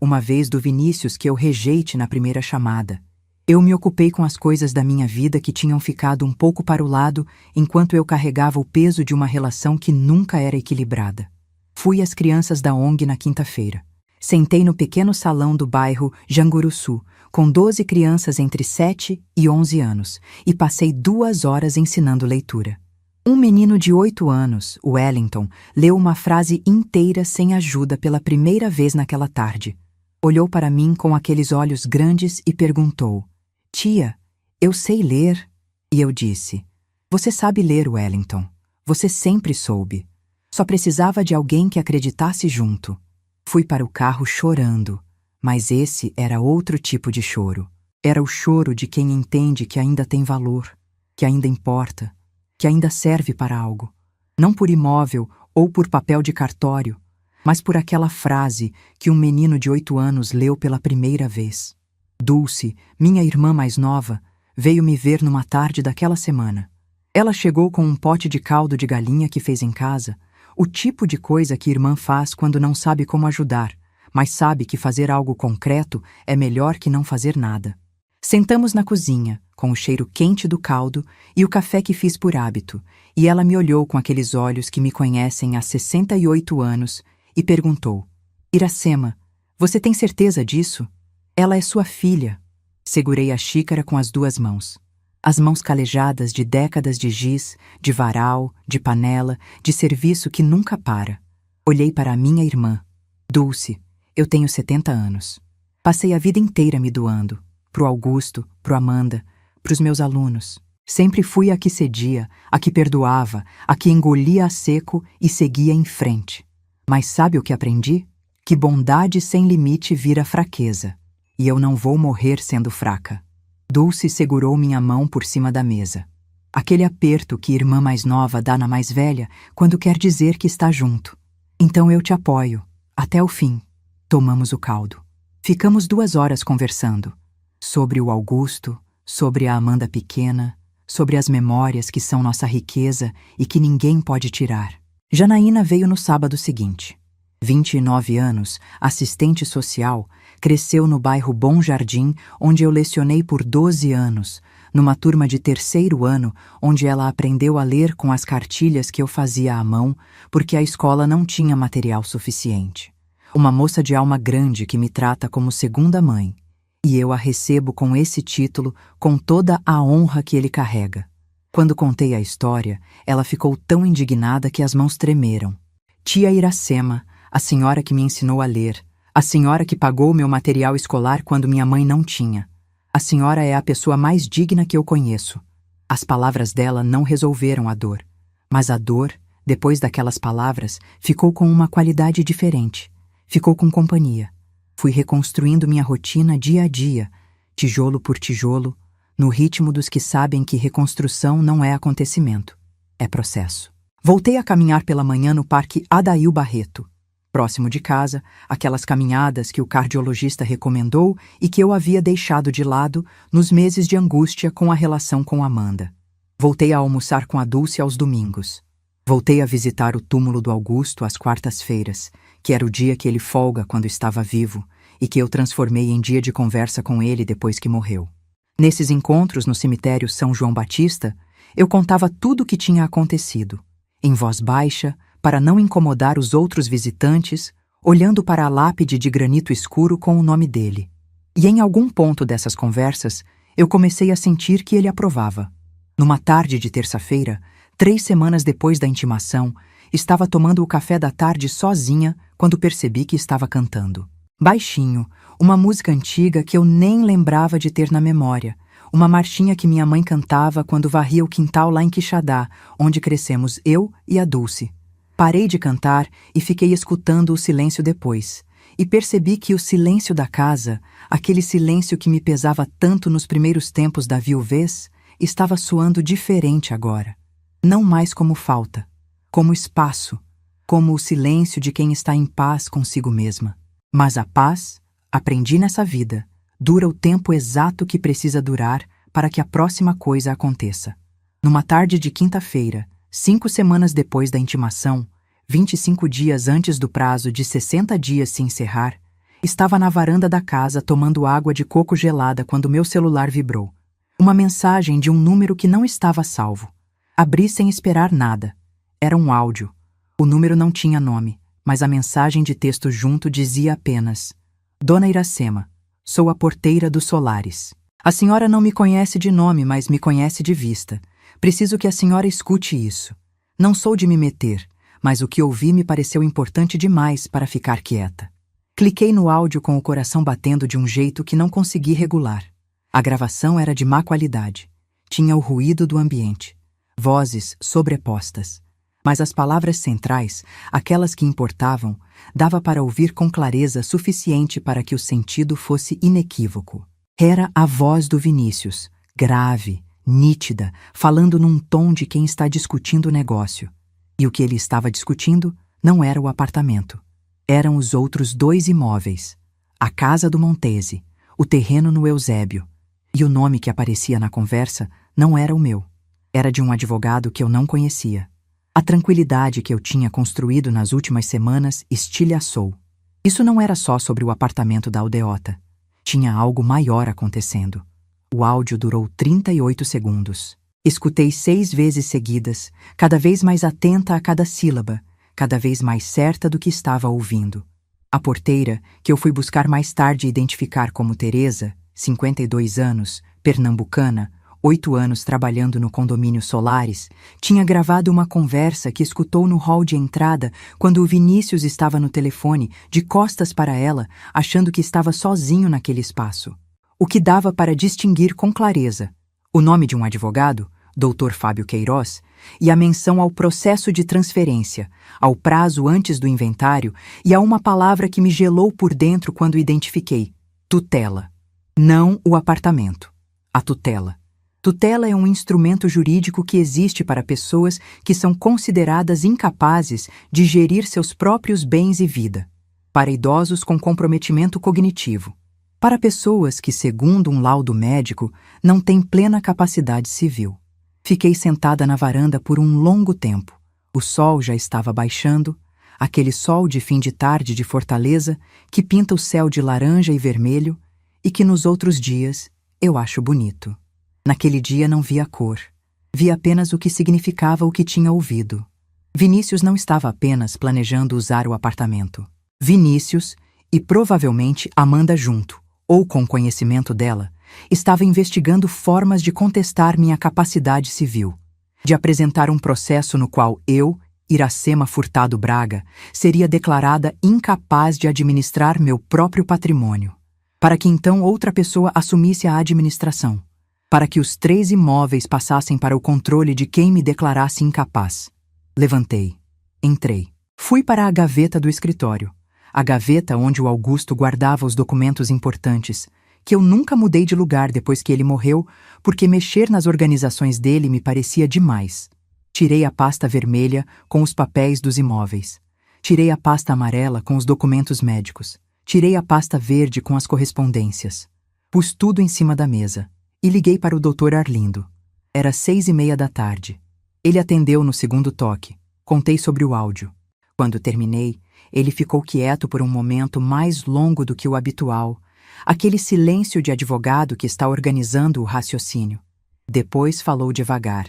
uma vez do Vinícius que eu rejeite na primeira chamada, eu me ocupei com as coisas da minha vida que tinham ficado um pouco para o lado enquanto eu carregava o peso de uma relação que nunca era equilibrada. Fui às crianças da ONG na quinta-feira. Sentei no pequeno salão do bairro Janguruçu, com 12 crianças entre 7 e 11 anos, e passei 2 horas ensinando leitura. Um menino de 8 anos, o Wellington, leu uma frase inteira sem ajuda pela primeira vez naquela tarde. Olhou para mim com aqueles olhos grandes e perguntou: Tia, eu sei ler? E eu disse: Você sabe ler, Wellington. Você sempre soube. Só precisava de alguém que acreditasse junto. Fui para o carro chorando, mas esse era outro tipo de choro. Era o choro de quem entende que ainda tem valor, que ainda importa, que ainda serve para algo. Não por imóvel ou por papel de cartório, mas por aquela frase que um menino de 8 anos leu pela primeira vez. Dulce, minha irmã mais nova, veio me ver numa tarde daquela semana. Ela chegou com um pote de caldo de galinha que fez em casa, o tipo de coisa que irmã faz quando não sabe como ajudar, mas sabe que fazer algo concreto é melhor que não fazer nada. Sentamos na cozinha, com o cheiro quente do caldo e o café que fiz por hábito, e ela me olhou com aqueles olhos que me conhecem há 68 anos e perguntou: Iracema, você tem certeza disso? Ela é sua filha. Segurei a xícara com as 2 mãos. As mãos calejadas de décadas de giz, de varal, de panela, de serviço que nunca para. Olhei para a minha irmã. Dulce, eu tenho 70 anos. Passei a vida inteira me doando. Pro Augusto, pro Amanda, pros meus alunos. Sempre fui a que cedia, a que perdoava, a que engolia a seco e seguia em frente. Mas sabe o que aprendi? Que bondade sem limite vira fraqueza. E eu não vou morrer sendo fraca. Dulce segurou minha mão por cima da mesa. Aquele aperto que irmã mais nova dá na mais velha quando quer dizer que está junto. Então eu te apoio. Até o fim. Tomamos o caldo. Ficamos 2 horas conversando. Sobre o Augusto, sobre a Amanda pequena, sobre as memórias que são nossa riqueza e que ninguém pode tirar. Janaína veio no sábado seguinte. 29 anos, assistente social, cresceu no bairro Bom Jardim, onde eu lecionei por 12 anos, numa turma de 3º ano, onde ela aprendeu a ler com as cartilhas que eu fazia à mão, porque a escola não tinha material suficiente. Uma moça de alma grande que me trata como segunda mãe, e eu a recebo com esse título com toda a honra que ele carrega. Quando contei a história, ela ficou tão indignada que as mãos tremeram. Tia Iracema, a senhora que me ensinou a ler, a senhora que pagou meu material escolar quando minha mãe não tinha. A senhora é a pessoa mais digna que eu conheço. As palavras dela não resolveram a dor, mas a dor, depois daquelas palavras, ficou com uma qualidade diferente. Ficou com companhia. Fui reconstruindo minha rotina dia a dia, tijolo por tijolo, no ritmo dos que sabem que reconstrução não é acontecimento, é processo. Voltei a caminhar pela manhã no Parque Adail Barreto. Próximo de casa, aquelas caminhadas que o cardiologista recomendou e que eu havia deixado de lado nos meses de angústia com a relação com Amanda. Voltei a almoçar com a Dulce aos domingos. Voltei a visitar o túmulo do Augusto às quartas-feiras, que era o dia que ele folga quando estava vivo e que eu transformei em dia de conversa com ele depois que morreu. Nesses encontros no cemitério São João Batista, eu contava tudo o que tinha acontecido, em voz baixa, para não incomodar os outros visitantes, olhando para a lápide de granito escuro com o nome dele. E em algum ponto dessas conversas, eu comecei a sentir que ele aprovava. Numa tarde de terça-feira, 3 semanas depois da intimação, estava tomando o café da tarde sozinha quando percebi que estava cantando. Baixinho, uma música antiga que eu nem lembrava de ter na memória, uma marchinha que minha mãe cantava quando varria o quintal lá em Quixadá, onde crescemos eu e a Dulce. Parei de cantar e fiquei escutando o silêncio depois, e percebi que o silêncio da casa, aquele silêncio que me pesava tanto nos primeiros tempos da viuvez, estava soando diferente agora. Não mais como falta, como espaço, como o silêncio de quem está em paz consigo mesma. Mas a paz, aprendi nessa vida, dura o tempo exato que precisa durar para que a próxima coisa aconteça. Numa tarde de quinta-feira, 5 semanas depois da intimação, 25 dias antes do prazo de 60 dias se encerrar, estava na varanda da casa tomando água de coco gelada quando meu celular vibrou. Uma mensagem de um número que não estava salvo. Abri sem esperar nada. Era um áudio. O número não tinha nome, mas a mensagem de texto junto dizia apenas: Dona Iracema, sou a porteira dos Solares. A senhora não me conhece de nome, mas me conhece de vista. Preciso que a senhora escute isso. Não sou de me meter, mas o que ouvi me pareceu importante demais para ficar quieta. Cliquei no áudio com o coração batendo de um jeito que não consegui regular. A gravação era de má qualidade. Tinha o ruído do ambiente. Vozes sobrepostas. Mas as palavras centrais, aquelas que importavam, dava para ouvir com clareza suficiente para que o sentido fosse inequívoco. Era a voz do Vinícius, grave, nítida, falando num tom de quem está discutindo o negócio. E o que ele estava discutindo não era o apartamento. Eram os outros 2 imóveis. A casa do Montese, o terreno no Eusébio. E o nome que aparecia na conversa não era o meu. Era de um advogado que eu não conhecia. A tranquilidade que eu tinha construído nas últimas semanas estilhaçou. Isso não era só sobre o apartamento da aldeota. Tinha algo maior acontecendo. O áudio durou 38 segundos. Escutei 6 vezes seguidas, cada vez mais atenta a cada sílaba, cada vez mais certa do que estava ouvindo. A porteira, que eu fui buscar mais tarde identificar como Teresa, 52 anos, pernambucana, 8 anos trabalhando no condomínio Solares, tinha gravado uma conversa que escutou no hall de entrada quando o Vinícius estava no telefone, de costas para ela, achando que estava sozinho naquele espaço. O que dava para distinguir com clareza o nome de um advogado, Dr. Fábio Queiroz, e a menção ao processo de transferência, ao prazo antes do inventário e a uma palavra que me gelou por dentro quando identifiquei: tutela. Não o apartamento. A tutela. Tutela é um instrumento jurídico que existe para pessoas que são consideradas incapazes de gerir seus próprios bens e vida. Para idosos com comprometimento cognitivo. Para pessoas que, segundo um laudo médico, não têm plena capacidade civil. Fiquei sentada na varanda por um longo tempo. O sol já estava baixando, aquele sol de fim de tarde de Fortaleza que pinta o céu de laranja e vermelho e que nos outros dias eu acho bonito. Naquele dia não vi a cor. Vi apenas o que significava o que tinha ouvido. Vinícius não estava apenas planejando usar o apartamento. Vinícius, e provavelmente Amanda junto, ou com conhecimento dela, estava investigando formas de contestar minha capacidade civil, de apresentar um processo no qual eu, Iracema Furtado Braga, seria declarada incapaz de administrar meu próprio patrimônio, para que então outra pessoa assumisse a administração, para que os 3 imóveis passassem para o controle de quem me declarasse incapaz. Levantei. Entrei. Fui para a gaveta do escritório, a gaveta onde o Augusto guardava os documentos importantes, que eu nunca mudei de lugar depois que ele morreu, porque mexer nas organizações dele me parecia demais. Tirei a pasta vermelha com os papéis dos imóveis. Tirei a pasta amarela com os documentos médicos. Tirei a pasta verde com as correspondências. Pus tudo em cima da mesa e liguei para o Dr. Arlindo. Era 6:30 da tarde. Ele atendeu no segundo toque. Contei sobre o áudio. Quando terminei, ele ficou quieto por um momento mais longo do que o habitual, aquele silêncio de advogado que está organizando o raciocínio. Depois falou devagar.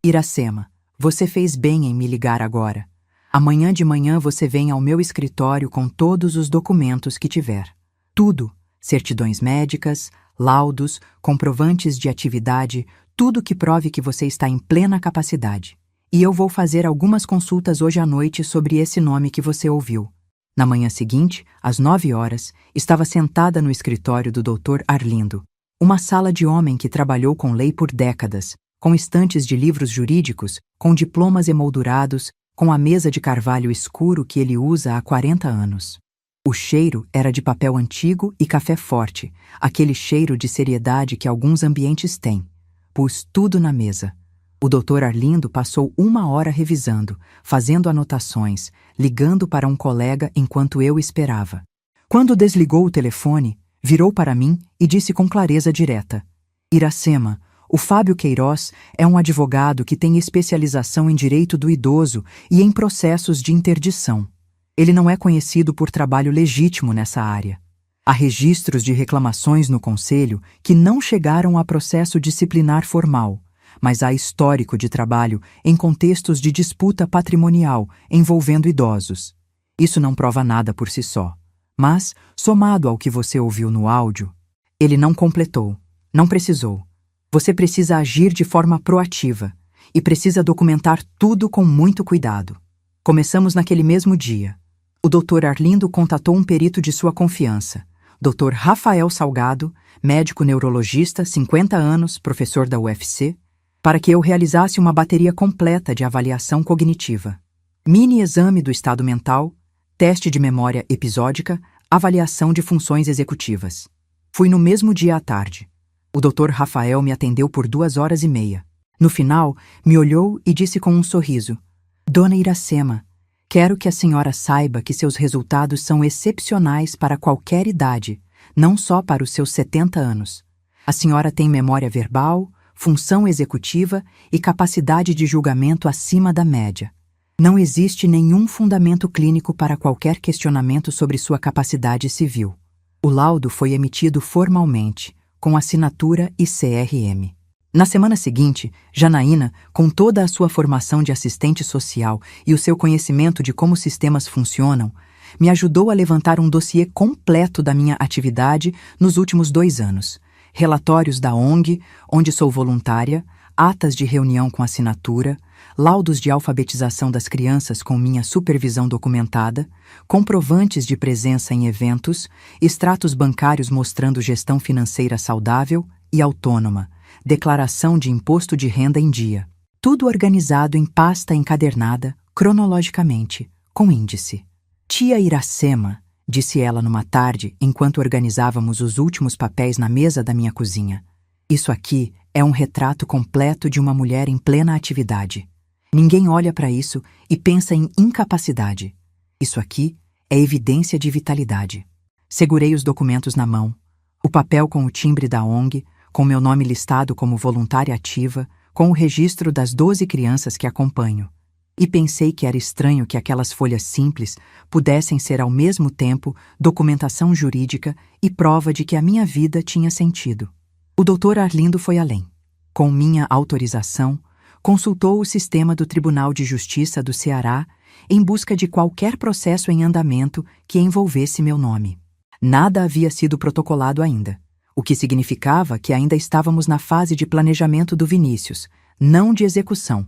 Iracema, você fez bem em me ligar agora. Amanhã de manhã você vem ao meu escritório com todos os documentos que tiver. Tudo, certidões médicas, laudos, comprovantes de atividade, tudo que prove que você está em plena capacidade. E eu vou fazer algumas consultas hoje à noite sobre esse nome que você ouviu. Na manhã seguinte, às 9 horas, estava sentada no escritório do Dr. Arlindo. Uma sala de homem que trabalhou com lei por décadas, com estantes de livros jurídicos, com diplomas emoldurados, com a mesa de carvalho escuro que ele usa há 40 anos. O cheiro era de papel antigo e café forte, aquele cheiro de seriedade que alguns ambientes têm. Pus tudo na mesa. O Dr. Arlindo passou 1 hora revisando, fazendo anotações, ligando para um colega enquanto eu esperava. Quando desligou o telefone, virou para mim e disse com clareza direta: Iracema, o Fábio Queiroz é um advogado que tem especialização em direito do idoso e em processos de interdição. Ele não é conhecido por trabalho legítimo nessa área. Há registros de reclamações no Conselho que não chegaram a processo disciplinar formal, mas há histórico de trabalho em contextos de disputa patrimonial envolvendo idosos. Isso não prova nada por si só. Mas, somado ao que você ouviu no áudio, ele não completou, não precisou. Você precisa agir de forma proativa e precisa documentar tudo com muito cuidado. Começamos naquele mesmo dia. O Dr. Arlindo contatou um perito de sua confiança, Dr. Rafael Salgado, médico neurologista, 50 anos, professor da UFC, para que eu realizasse uma bateria completa de avaliação cognitiva. Mini exame do estado mental, teste de memória episódica, avaliação de funções executivas. Fui no mesmo dia à tarde. O Dr. Rafael me atendeu por 2 horas e meia. No final, me olhou e disse com um sorriso: Dona Iracema, quero que a senhora saiba que seus resultados são excepcionais para qualquer idade, não só para os seus 70 anos. A senhora tem memória verbal, função executiva e capacidade de julgamento acima da média. Não existe nenhum fundamento clínico para qualquer questionamento sobre sua capacidade civil. O laudo foi emitido formalmente, com assinatura e CRM. Na semana seguinte, Janaína, com toda a sua formação de assistente social e o seu conhecimento de como sistemas funcionam, me ajudou a levantar um dossiê completo da minha atividade nos últimos 2 anos. Relatórios da ONG, onde sou voluntária, atas de reunião com assinatura, laudos de alfabetização das crianças com minha supervisão documentada, comprovantes de presença em eventos, extratos bancários mostrando gestão financeira saudável e autônoma, declaração de imposto de renda em dia. Tudo organizado em pasta encadernada, cronologicamente, com índice. Tia Iracema, disse ela numa tarde enquanto organizávamos os últimos papéis na mesa da minha cozinha. Isso aqui é um retrato completo de uma mulher em plena atividade. Ninguém olha para isso e pensa em incapacidade. Isso aqui é evidência de vitalidade. Segurei os documentos na mão, o papel com o timbre da ONG, com meu nome listado como voluntária ativa, com o registro das 12 crianças que acompanho. E pensei que era estranho que aquelas folhas simples pudessem ser ao mesmo tempo documentação jurídica e prova de que a minha vida tinha sentido. O Dr. Arlindo foi além. Com minha autorização, consultou o sistema do Tribunal de Justiça do Ceará em busca de qualquer processo em andamento que envolvesse meu nome. Nada havia sido protocolado ainda, o que significava que ainda estávamos na fase de planejamento do Vinícius, não de execução.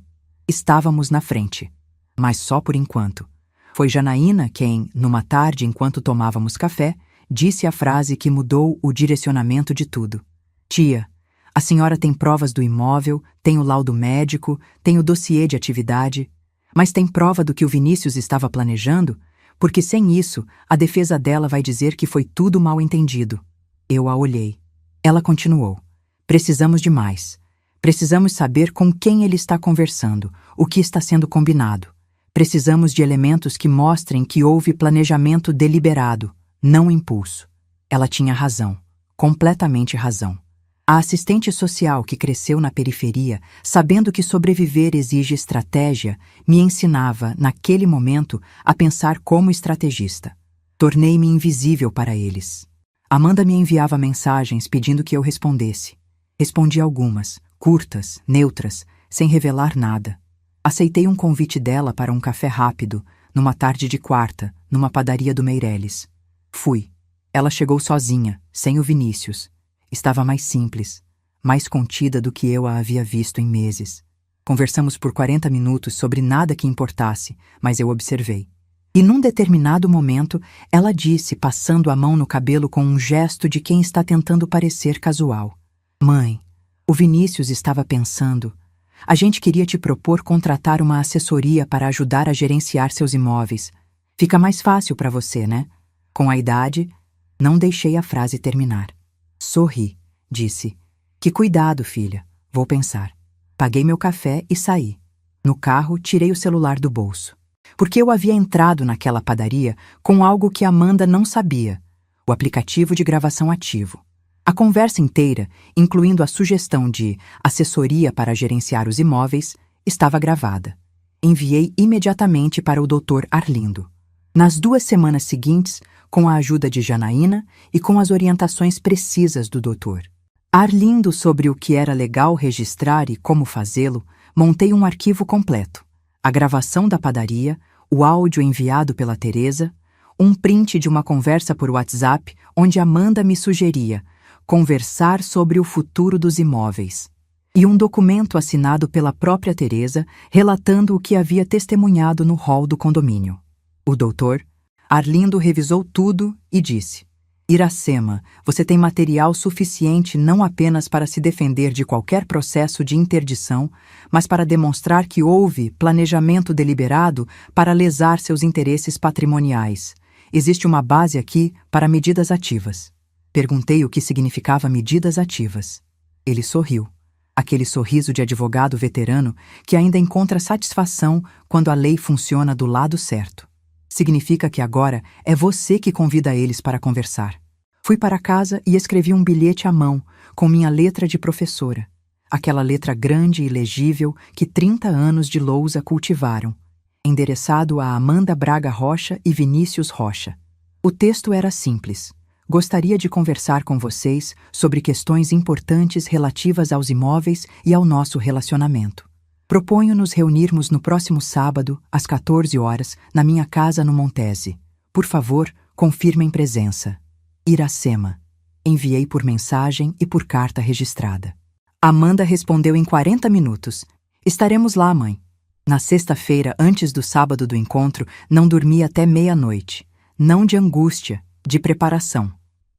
Estávamos na frente, mas só por enquanto. Foi Janaína quem, numa tarde enquanto tomávamos café, disse a frase que mudou o direcionamento de tudo. Tia, a senhora tem provas do imóvel, tem o laudo médico, tem o dossiê de atividade, mas tem prova do que o Vinícius estava planejando? Porque sem isso, a defesa dela vai dizer que foi tudo mal entendido. Eu a olhei. Ela continuou. Precisamos de mais. Precisamos saber com quem ele está conversando, o que está sendo combinado. Precisamos de elementos que mostrem que houve planejamento deliberado, não impulso. Ela tinha razão, completamente razão. A assistente social que cresceu na periferia, sabendo que sobreviver exige estratégia, me ensinava, naquele momento, a pensar como estrategista. Tornei-me invisível para eles. Amanda me enviava mensagens pedindo que eu respondesse. Respondi algumas, curtas, neutras, sem revelar nada. Aceitei um convite dela para um café rápido, numa tarde de quarta, numa padaria do Meireles. Fui. Ela chegou sozinha, sem o Vinícius. Estava mais simples, mais contida do que eu a havia visto em meses. Conversamos por 40 minutos sobre nada que importasse, mas eu observei. E num determinado momento, ela disse, passando a mão no cabelo com um gesto de quem está tentando parecer casual: Mãe, o Vinícius estava pensando. A gente queria te propor contratar uma assessoria para ajudar a gerenciar seus imóveis. Fica mais fácil para você, né? Com a idade, não deixei a frase terminar. Sorri, disse. Que cuidado, filha. Vou pensar. Paguei meu café e saí. No carro, tirei o celular do bolso. Porque eu havia entrado naquela padaria com algo que Amanda não sabia: o aplicativo de gravação ativo. A conversa inteira, incluindo a sugestão de assessoria para gerenciar os imóveis, estava gravada. Enviei imediatamente para o Dr. Arlindo. Nas 2 semanas seguintes, com a ajuda de Janaína e com as orientações precisas do doutor Arlindo sobre o que era legal registrar e como fazê-lo, montei um arquivo completo: a gravação da padaria, o áudio enviado pela Teresa, um print de uma conversa por WhatsApp onde Amanda me sugeria conversar sobre o futuro dos imóveis, e um documento assinado pela própria Teresa relatando o que havia testemunhado no hall do condomínio. O doutor Arlindo revisou tudo e disse: Iracema, você tem material suficiente não apenas para se defender de qualquer processo de interdição, mas para demonstrar que houve planejamento deliberado para lesar seus interesses patrimoniais. Existe uma base aqui para medidas ativas. Perguntei o que significava medidas ativas. Ele sorriu. Aquele sorriso de advogado veterano que ainda encontra satisfação quando a lei funciona do lado certo. Significa que agora é você que convida eles para conversar. Fui para casa e escrevi um bilhete à mão, com minha letra de professora. Aquela letra grande e legível que 30 anos de lousa cultivaram. Endereçado a Amanda Braga Rocha e Vinícius Rocha. O texto era simples. Gostaria de conversar com vocês sobre questões importantes relativas aos imóveis e ao nosso relacionamento. Proponho nos reunirmos no próximo sábado, às 14 horas, na minha casa no Montese. Por favor, confirmem presença. Iracema. Enviei por mensagem e por carta registrada. Amanda respondeu em 40 minutos. Estaremos lá, mãe. Na sexta-feira, antes do sábado do encontro, não dormi até meia-noite. Não de angústia, de preparação.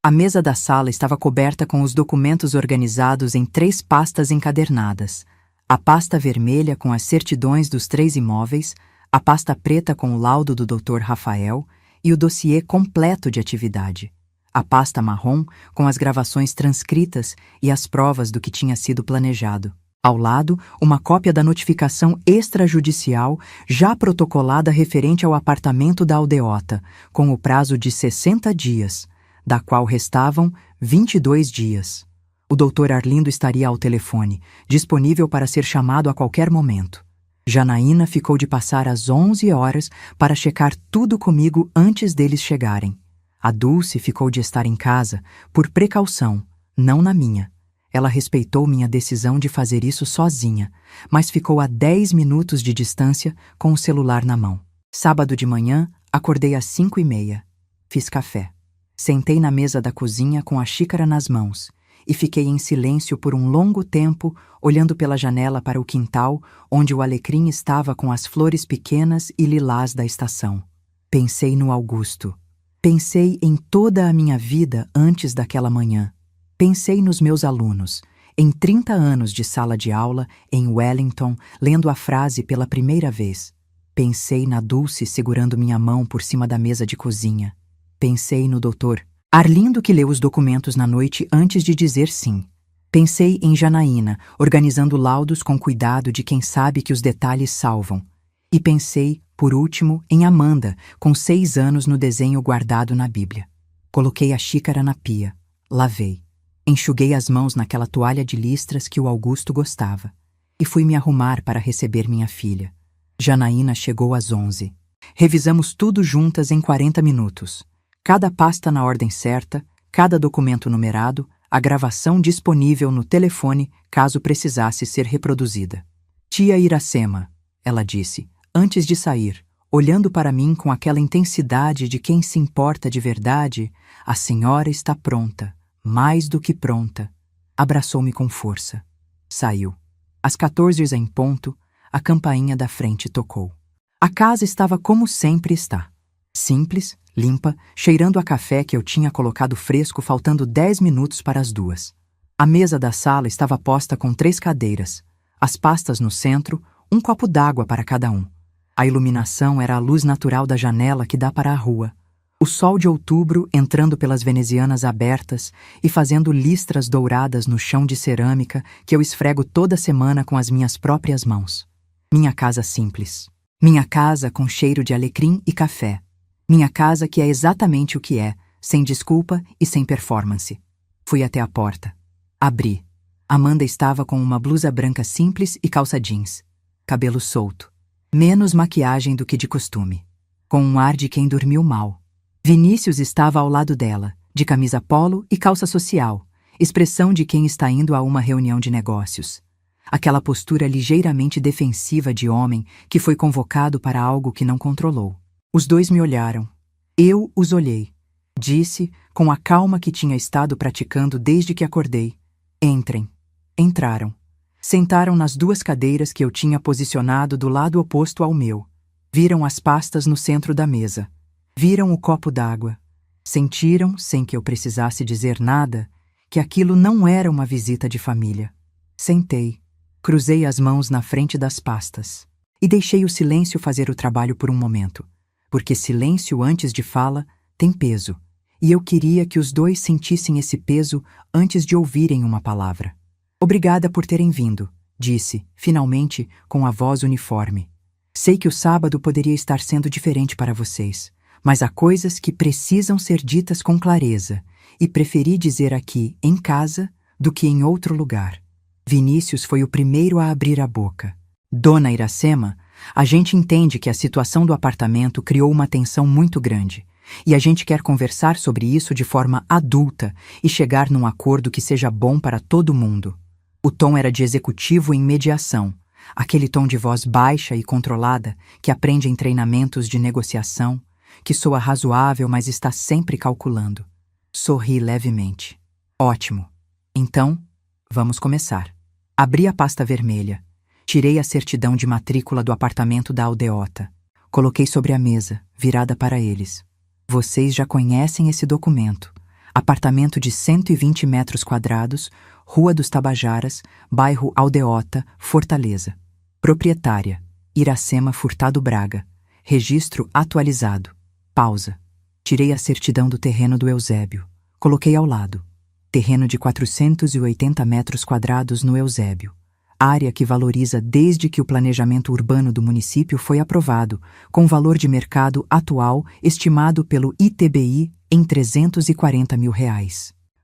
A mesa da sala estava coberta com os documentos organizados em 3 pastas encadernadas. A pasta vermelha com as certidões dos 3 imóveis, a pasta preta com o laudo do Dr. Rafael e o dossiê completo de atividade. A pasta marrom com as gravações transcritas e as provas do que tinha sido planejado. Ao lado, uma cópia da notificação extrajudicial já protocolada referente ao apartamento da aldeota, com o prazo de 60 dias, da qual restavam 22 dias. O Dr. Arlindo estaria ao telefone, disponível para ser chamado a qualquer momento. Janaína ficou de passar às 11 horas para checar tudo comigo antes deles chegarem. A Dulce ficou de estar em casa, por precaução, não na minha. Ela respeitou minha decisão de fazer isso sozinha, mas ficou a 10 minutos de distância com o celular na mão. Sábado de manhã, acordei às 5h30. Fiz café. Sentei na mesa da cozinha com a xícara nas mãos e fiquei em silêncio por um longo tempo, olhando pela janela para o quintal, onde o alecrim estava com as flores pequenas e lilás da estação. Pensei no Augusto. Pensei em toda a minha vida antes daquela manhã. Pensei nos meus alunos, em 30 anos de sala de aula, em Wellington, lendo a frase pela primeira vez. Pensei na Dulce segurando minha mão por cima da mesa de cozinha. Pensei no Dr. Arlindo que leu os documentos na noite antes de dizer sim. Pensei em Janaína, organizando laudos com cuidado de quem sabe que os detalhes salvam. E pensei, por último, em Amanda, com 6 anos no desenho guardado na Bíblia. Coloquei a xícara na pia. Lavei. Enxuguei as mãos naquela toalha de listras que o Augusto gostava. E fui me arrumar para receber minha filha. Janaína chegou às 11. Revisamos tudo juntas em 40 minutos. Cada pasta na ordem certa, cada documento numerado, a gravação disponível no telefone caso precisasse ser reproduzida. Tia Iracema, ela disse, antes de sair, olhando para mim com aquela intensidade de quem se importa de verdade, a senhora está pronta, mais do que pronta. Abraçou-me com força. Saiu. Às 14 em ponto, a campainha da frente tocou. A casa estava como sempre está. Simples, limpa, cheirando a café que eu tinha colocado fresco faltando 10 minutos para as 2. A mesa da sala estava posta com 3 cadeiras, as pastas no centro, um copo d'água para cada um. A iluminação era a luz natural da janela que dá para a rua. O sol de outubro entrando pelas venezianas abertas e fazendo listras douradas no chão de cerâmica que eu esfrego toda semana com as minhas próprias mãos. Minha casa simples. Minha casa com cheiro de alecrim e café. Minha casa que é exatamente o que é, sem desculpa e sem performance. Fui até a porta. Abri. Amanda estava com uma blusa branca simples e calça jeans. Cabelo solto. Menos maquiagem do que de costume. Com um ar de quem dormiu mal. Vinícius estava ao lado dela, de camisa polo e calça social, expressão de quem está indo a uma reunião de negócios. Aquela postura ligeiramente defensiva de homem que foi convocado para algo que não controlou. Os dois me olharam. Eu os olhei. Disse, com a calma que tinha estado praticando desde que acordei: entrem. Entraram. Sentaram nas 2 cadeiras que eu tinha posicionado do lado oposto ao meu. Viram as pastas no centro da mesa. Viram o copo d'água. Sentiram, sem que eu precisasse dizer nada, que aquilo não era uma visita de família. Sentei. Cruzei as mãos na frente das pastas. E deixei o silêncio fazer o trabalho por um momento. Porque silêncio antes de fala tem peso. E eu queria que os dois sentissem esse peso antes de ouvirem uma palavra. Obrigada por terem vindo, disse, finalmente, com a voz uniforme. Sei que o sábado poderia estar sendo diferente para vocês, mas há coisas que precisam ser ditas com clareza, e preferi dizer aqui, em casa, do que em outro lugar. Vinícius foi o primeiro a abrir a boca. Dona Iracema, a gente entende que a situação do apartamento criou uma tensão muito grande, e a gente quer conversar sobre isso de forma adulta e chegar num acordo que seja bom para todo mundo. O tom era de executivo em mediação, aquele tom de voz baixa e controlada que aprende em treinamentos de negociação, que soa razoável, mas está sempre calculando. Sorri levemente. Ótimo. Então, vamos começar. Abri a pasta vermelha. Tirei a certidão de matrícula do apartamento da aldeota. Coloquei sobre a mesa, virada para eles. Vocês já conhecem esse documento. Apartamento de 120 metros quadrados, Rua dos Tabajaras, bairro Aldeota, Fortaleza. Proprietária, Iracema Furtado Braga. Registro atualizado. Pausa. Tirei a certidão do terreno do Eusébio. Coloquei ao lado. Terreno de 480 metros quadrados no Eusébio. Área que valoriza desde que o planejamento urbano do município foi aprovado, com valor de mercado atual estimado pelo ITBI em R$340 mil.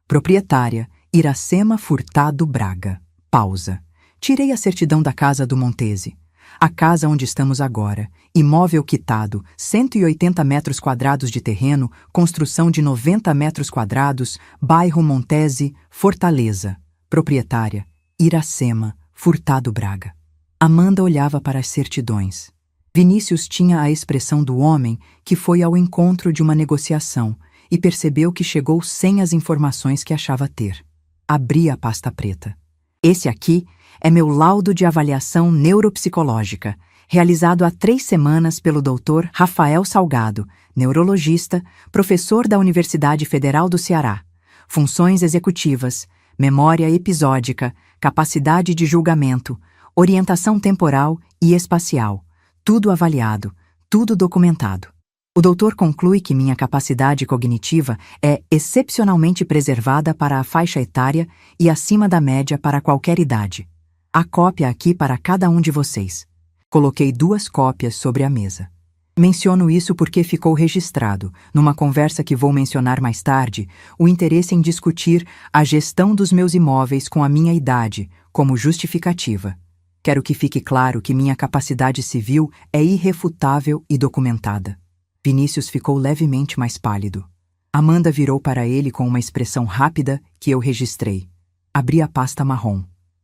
Proprietária, Iracema Furtado Braga. Pausa. Tirei a certidão da casa do Montese. A casa onde estamos agora, imóvel quitado, 180 metros quadrados de terreno, construção de 90 metros quadrados, bairro Montese, Fortaleza. Proprietária, Iracema Furtado Braga. Amanda olhava para as certidões. Vinícius tinha a expressão do homem que foi ao encontro de uma negociação e percebeu que chegou sem as informações que achava ter. Abri a pasta preta. Esse aqui é meu laudo de avaliação neuropsicológica, realizado há 3 semanas pelo Dr. Rafael Salgado, neurologista, professor da Universidade Federal do Ceará. Funções executivas, memória episódica, capacidade de julgamento, orientação temporal e espacial. Tudo avaliado, tudo documentado. O doutor conclui que minha capacidade cognitiva é excepcionalmente preservada para a faixa etária e acima da média para qualquer idade. Há cópia aqui para cada um de vocês. Coloquei 2 cópias sobre a mesa. Menciono isso porque ficou registrado, numa conversa que vou mencionar mais tarde, o interesse em discutir a gestão dos meus imóveis com a minha idade, como justificativa. Quero que fique claro que minha capacidade civil é irrefutável e documentada. Vinícius ficou levemente mais pálido. Amanda virou para ele com uma expressão rápida que eu registrei. Abri a pasta marrom.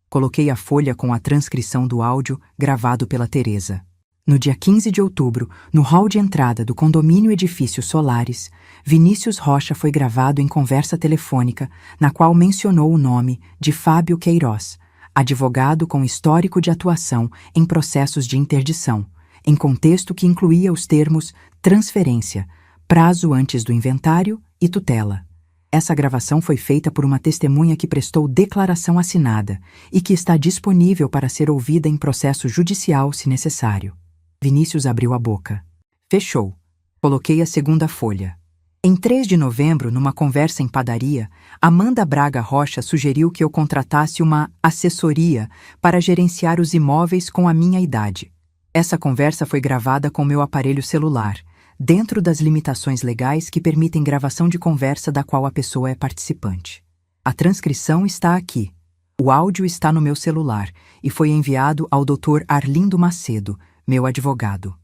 Coloquei a folha com a transcrição do áudio gravado pela Teresa. No dia 15 de outubro, no hall de entrada do condomínio Edifício Solares, Vinícius Rocha foi gravado em conversa telefônica, na qual mencionou o nome de Fábio Queiroz, advogado com histórico de atuação em processos de interdição, em contexto que incluía os termos transferência, prazo antes do inventário e tutela. Essa gravação foi feita por uma testemunha que prestou declaração assinada e que está disponível para ser ouvida em processo judicial se necessário. Vinícius abriu a boca. Fechou. Coloquei a segunda folha. Em 3 de novembro, numa conversa em padaria, Amanda Braga Rocha sugeriu que eu contratasse uma assessoria para gerenciar os imóveis com a minha idade. Essa conversa foi gravada com meu aparelho celular, dentro das limitações legais que permitem gravação de conversa da qual a pessoa é participante. A transcrição está aqui. O áudio está no meu celular e foi enviado ao Dr. Arlindo Macedo, meu advogado.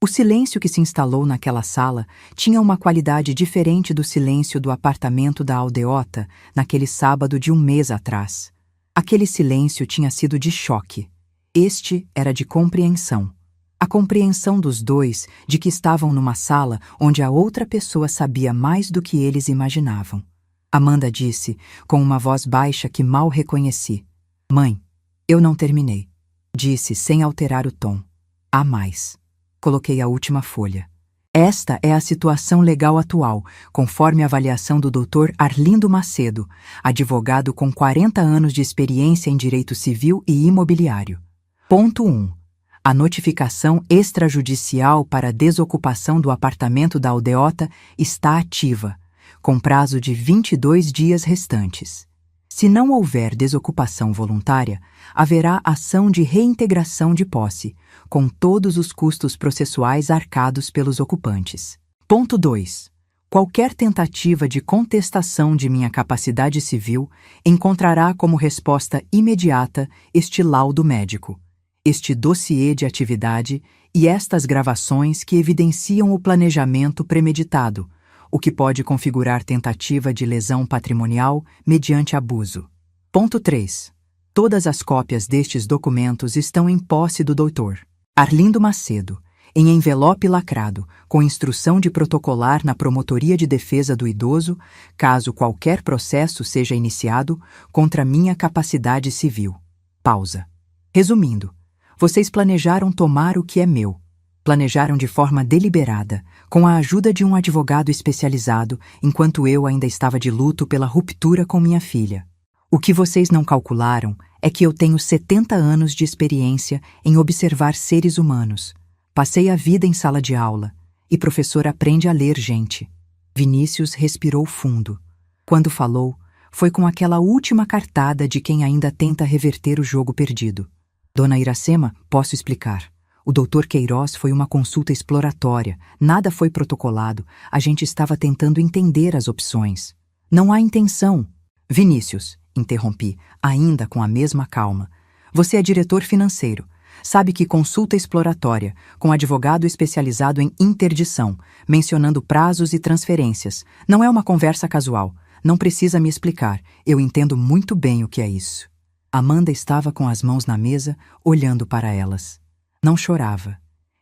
O silêncio que se instalou naquela sala tinha uma qualidade diferente do silêncio do apartamento da aldeota naquele sábado de um mês atrás. Aquele silêncio tinha sido de choque. Este era de compreensão. A compreensão dos dois de que estavam numa sala onde a outra pessoa sabia mais do que eles imaginavam. Amanda disse, com uma voz baixa que mal reconheci. Mãe, eu não terminei. Disse sem alterar o tom. Há mais. Coloquei a última folha. Esta é a situação legal atual, conforme a avaliação do Dr. Arlindo Macedo, advogado com 40 anos de experiência em direito civil e imobiliário. Ponto 1. A notificação extrajudicial para desocupação do apartamento da aldeota está ativa, com prazo de 22 dias restantes. Se não houver desocupação voluntária, haverá ação de reintegração de posse, com todos os custos processuais arcados pelos ocupantes. Ponto 2. Qualquer tentativa de contestação de minha capacidade civil encontrará como resposta imediata este laudo médico, este dossiê de atividade e estas gravações que evidenciam o planejamento premeditado, o que pode configurar tentativa de lesão patrimonial mediante abuso. Ponto 3. Todas as cópias destes documentos estão em posse do Dr. Arlindo Macedo, em envelope lacrado, com instrução de protocolar na Promotoria de Defesa do Idoso, caso qualquer processo seja iniciado contra minha capacidade civil. Pausa. Resumindo, vocês planejaram tomar o que é meu. Planejaram de forma deliberada, com a ajuda de um advogado especializado, enquanto eu ainda estava de luto pela ruptura com minha filha. O que vocês não calcularam é que eu tenho 70 anos de experiência em observar seres humanos. Passei a vida em sala de aula, e professor aprende a ler gente. Vinícius respirou fundo. Quando falou, foi com aquela última cartada de quem ainda tenta reverter o jogo perdido. Dona Iracema, posso explicar. O Dr. Queiroz foi uma consulta exploratória, nada foi protocolado, a gente estava tentando entender as opções. Não há intenção. Vinícius, interrompi, ainda com a mesma calma. Você é diretor financeiro. Sabe que consulta exploratória, com advogado especializado em interdição, mencionando prazos e transferências, não é uma conversa casual. Não precisa me explicar, eu entendo muito bem o que é isso. Amanda estava com as mãos na mesa, olhando para elas. Não chorava.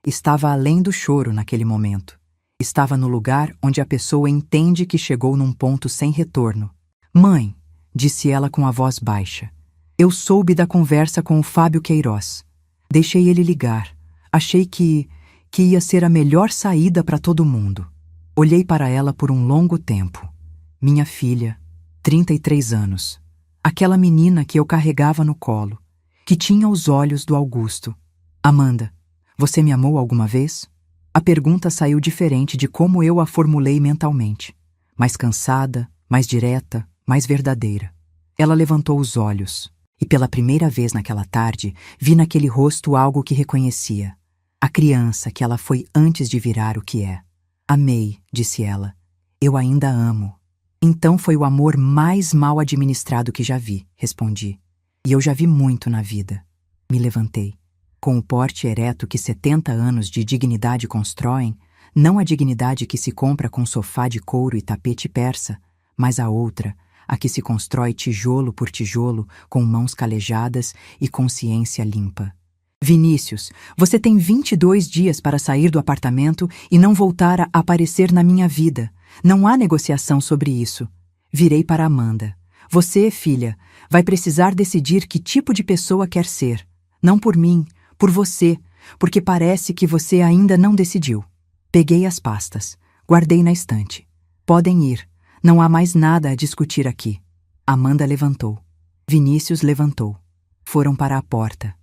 Estava além do choro naquele momento. Estava no lugar onde a pessoa entende que chegou num ponto sem retorno. Mãe, disse ela com a voz baixa. Eu soube da conversa com o Fábio Queiroz. Deixei ele ligar. Achei que ia ser a melhor saída para todo mundo. Olhei para ela por um longo tempo. Minha filha, 33 anos. Aquela menina que eu carregava no colo, que tinha os olhos do Augusto. Amanda, você me amou alguma vez? A pergunta saiu diferente de como eu a formulei mentalmente. Mais cansada, mais direta, mais verdadeira. Ela levantou os olhos, e pela primeira vez naquela tarde, vi naquele rosto algo que reconhecia. A criança que ela foi antes de virar o que é. Amei, disse ela. Eu ainda amo. Então foi o amor mais mal administrado que já vi, respondi. E eu já vi muito na vida. Me levantei. Com o porte ereto que 70 anos de dignidade constroem, não a dignidade que se compra com sofá de couro e tapete persa, mas a outra, a que se constrói tijolo por tijolo, com mãos calejadas e consciência limpa. Vinícius, você tem 22 dias para sair do apartamento e não voltar a aparecer na minha vida. Não há negociação sobre isso. Virei para Amanda. Você, filha, vai precisar decidir que tipo de pessoa quer ser. Não por mim, por você, porque parece que você ainda não decidiu. Peguei as pastas, guardei na estante. Podem ir. Não há mais nada a discutir aqui. Amanda levantou. Vinícius levantou. Foram para a porta.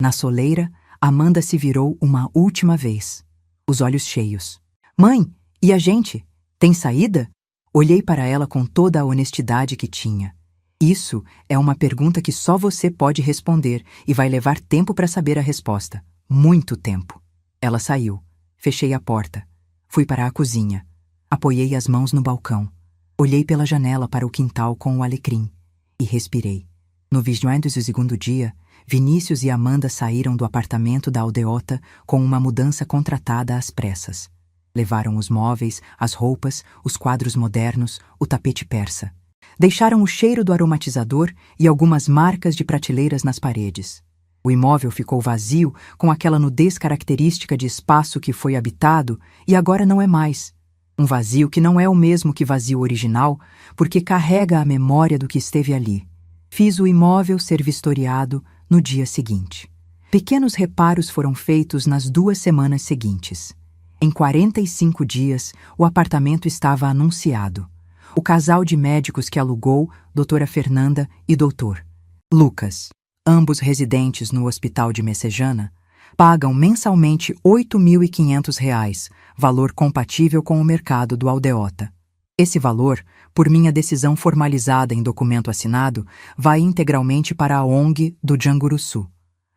Na soleira, Amanda se virou uma última vez, os olhos cheios. Mãe, e a gente? Tem saída? Olhei para ela com toda a honestidade que tinha. Isso é uma pergunta que só você pode responder e vai levar tempo para saber a resposta. Muito tempo. Ela saiu. Fechei a porta. Fui para a cozinha. Apoiei as mãos no balcão. Olhei pela janela para o quintal com o alecrim. E respirei. No 22º dia, Vinícius e Amanda saíram do apartamento da aldeota com uma mudança contratada às pressas. Levaram os móveis, as roupas, os quadros modernos, o tapete persa. Deixaram o cheiro do aromatizador e algumas marcas de prateleiras nas paredes. O imóvel ficou vazio, com aquela nudez característica de espaço que foi habitado e agora não é mais. Um vazio que não é o mesmo que vazio original, porque carrega a memória do que esteve ali. Fiz o imóvel ser vistoriado no dia seguinte. Pequenos reparos foram feitos nas 2 semanas seguintes. Em 45 dias, o apartamento estava anunciado. O casal de médicos que alugou, doutora Fernanda e doutor Lucas, ambos residentes no hospital de Messejana, pagam mensalmente R$ 8.500, valor compatível com o mercado do aldeota. Esse valor, por minha decisão formalizada em documento assinado, vai integralmente para a ONG do Janguruçu.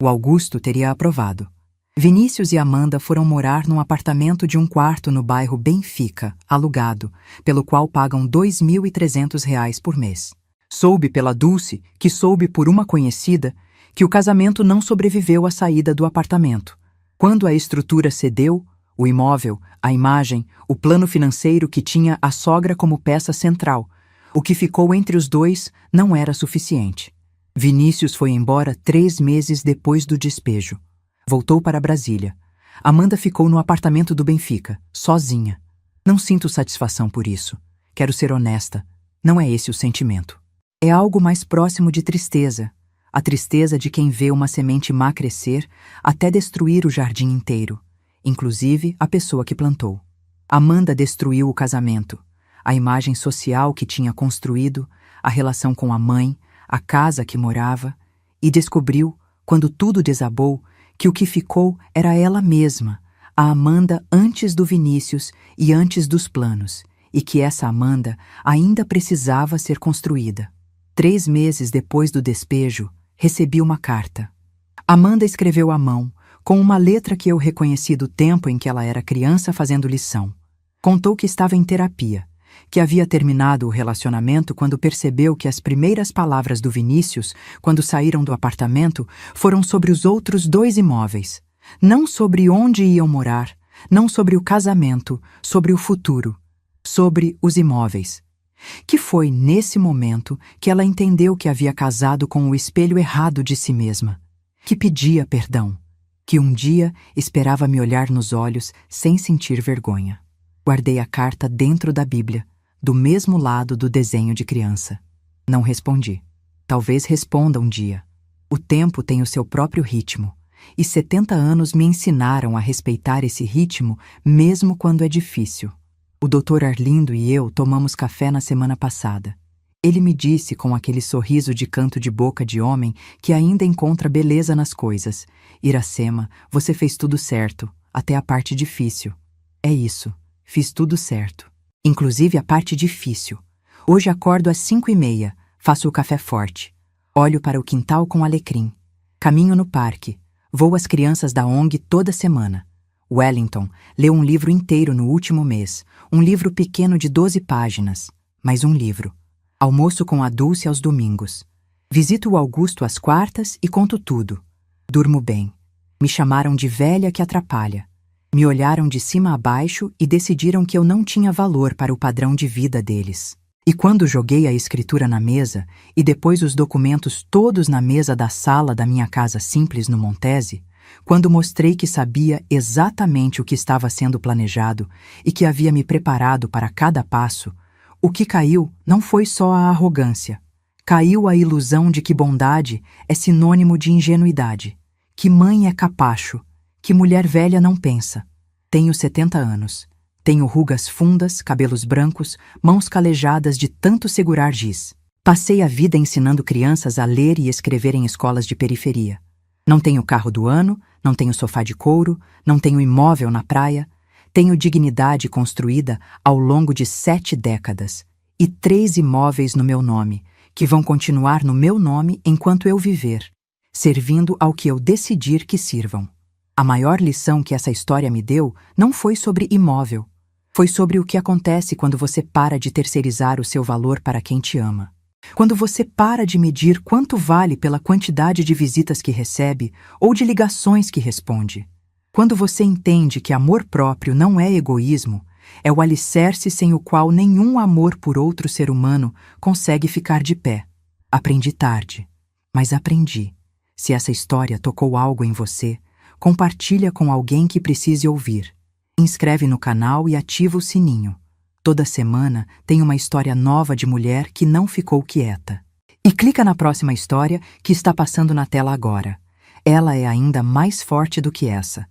O Augusto teria aprovado. Vinícius e Amanda foram morar num apartamento de 1 quarto no bairro Benfica, alugado, pelo qual pagam R$ 2.300 por mês. Soube pela Dulce, que soube por uma conhecida, que o casamento não sobreviveu à saída do apartamento. Quando a estrutura cedeu, o imóvel, a imagem, o plano financeiro que tinha a sogra como peça central, o que ficou entre os dois não era suficiente. Vinícius foi embora 3 meses depois do despejo. Voltou para Brasília. Amanda ficou no apartamento do Benfica, sozinha. Não sinto satisfação por isso. Quero ser honesta. Não é esse o sentimento. É algo mais próximo de tristeza. A tristeza de quem vê uma semente má crescer até destruir o jardim inteiro, inclusive a pessoa que plantou. Amanda destruiu o casamento, a imagem social que tinha construído, a relação com a mãe, a casa que morava, e descobriu, quando tudo desabou, que o que ficou era ela mesma, a Amanda antes do Vinícius e antes dos planos, e que essa Amanda ainda precisava ser construída. 3 meses depois do despejo, recebi uma carta. Amanda escreveu à mão, com uma letra que eu reconheci do tempo em que ela era criança fazendo lição. Contou que estava em terapia, que havia terminado o relacionamento quando percebeu que as primeiras palavras do Vinícius, quando saíram do apartamento, foram sobre os outros 2 imóveis. Não sobre onde iam morar, não sobre o casamento, sobre o futuro, sobre os imóveis. Que foi nesse momento que ela entendeu que havia casado com o espelho errado de si mesma, que pedia perdão, que um dia esperava me olhar nos olhos sem sentir vergonha. Guardei a carta dentro da Bíblia, do mesmo lado do desenho de criança. Não respondi. Talvez responda um dia. O tempo tem o seu próprio ritmo, e 70 anos me ensinaram a respeitar esse ritmo mesmo quando é difícil. O Dr. Arlindo e eu tomamos café na semana passada. Ele me disse com aquele sorriso de canto de boca de homem que ainda encontra beleza nas coisas: Iracema, você fez tudo certo, até a parte difícil. É isso, fiz tudo certo. Inclusive a parte difícil. Hoje acordo às 5h30, faço o café forte. Olho para o quintal com alecrim. Caminho no parque. Vou às crianças da ONG toda semana. Wellington leu um livro inteiro no último mês, um livro pequeno de 12 páginas, mas um livro. Almoço com a Dulce aos domingos. Visito o Augusto às quartas e conto tudo. Durmo bem. Me chamaram de velha que atrapalha. Me olharam de cima a baixo e decidiram que eu não tinha valor para o padrão de vida deles. E quando joguei a escritura na mesa e depois os documentos todos na mesa da sala da minha casa simples no Montese, quando mostrei que sabia exatamente o que estava sendo planejado e que havia me preparado para cada passo, o que caiu não foi só a arrogância. Caiu a ilusão de que bondade é sinônimo de ingenuidade, que mãe é capacho, que mulher velha não pensa. Tenho 70 anos. Tenho rugas fundas, cabelos brancos, mãos calejadas de tanto segurar giz. Passei a vida ensinando crianças a ler e escrever em escolas de periferia. Não tenho carro do ano, não tenho sofá de couro, não tenho imóvel na praia. Tenho dignidade construída ao longo de 7 décadas e 3 imóveis no meu nome, que vão continuar no meu nome enquanto eu viver, servindo ao que eu decidir que sirvam. A maior lição que essa história me deu não foi sobre imóvel, foi sobre o que acontece quando você para de terceirizar o seu valor para quem te ama. Quando você para de medir quanto vale pela quantidade de visitas que recebe ou de ligações que responde. Quando você entende que amor próprio não é egoísmo, é o alicerce sem o qual nenhum amor por outro ser humano consegue ficar de pé. Aprendi tarde, mas aprendi. Se essa história tocou algo em você, compartilha com alguém que precise ouvir. Inscreve no canal e ativa o sininho. Toda semana tem uma história nova de mulher que não ficou quieta. E clica na próxima história que está passando na tela agora. Ela é ainda mais forte do que essa.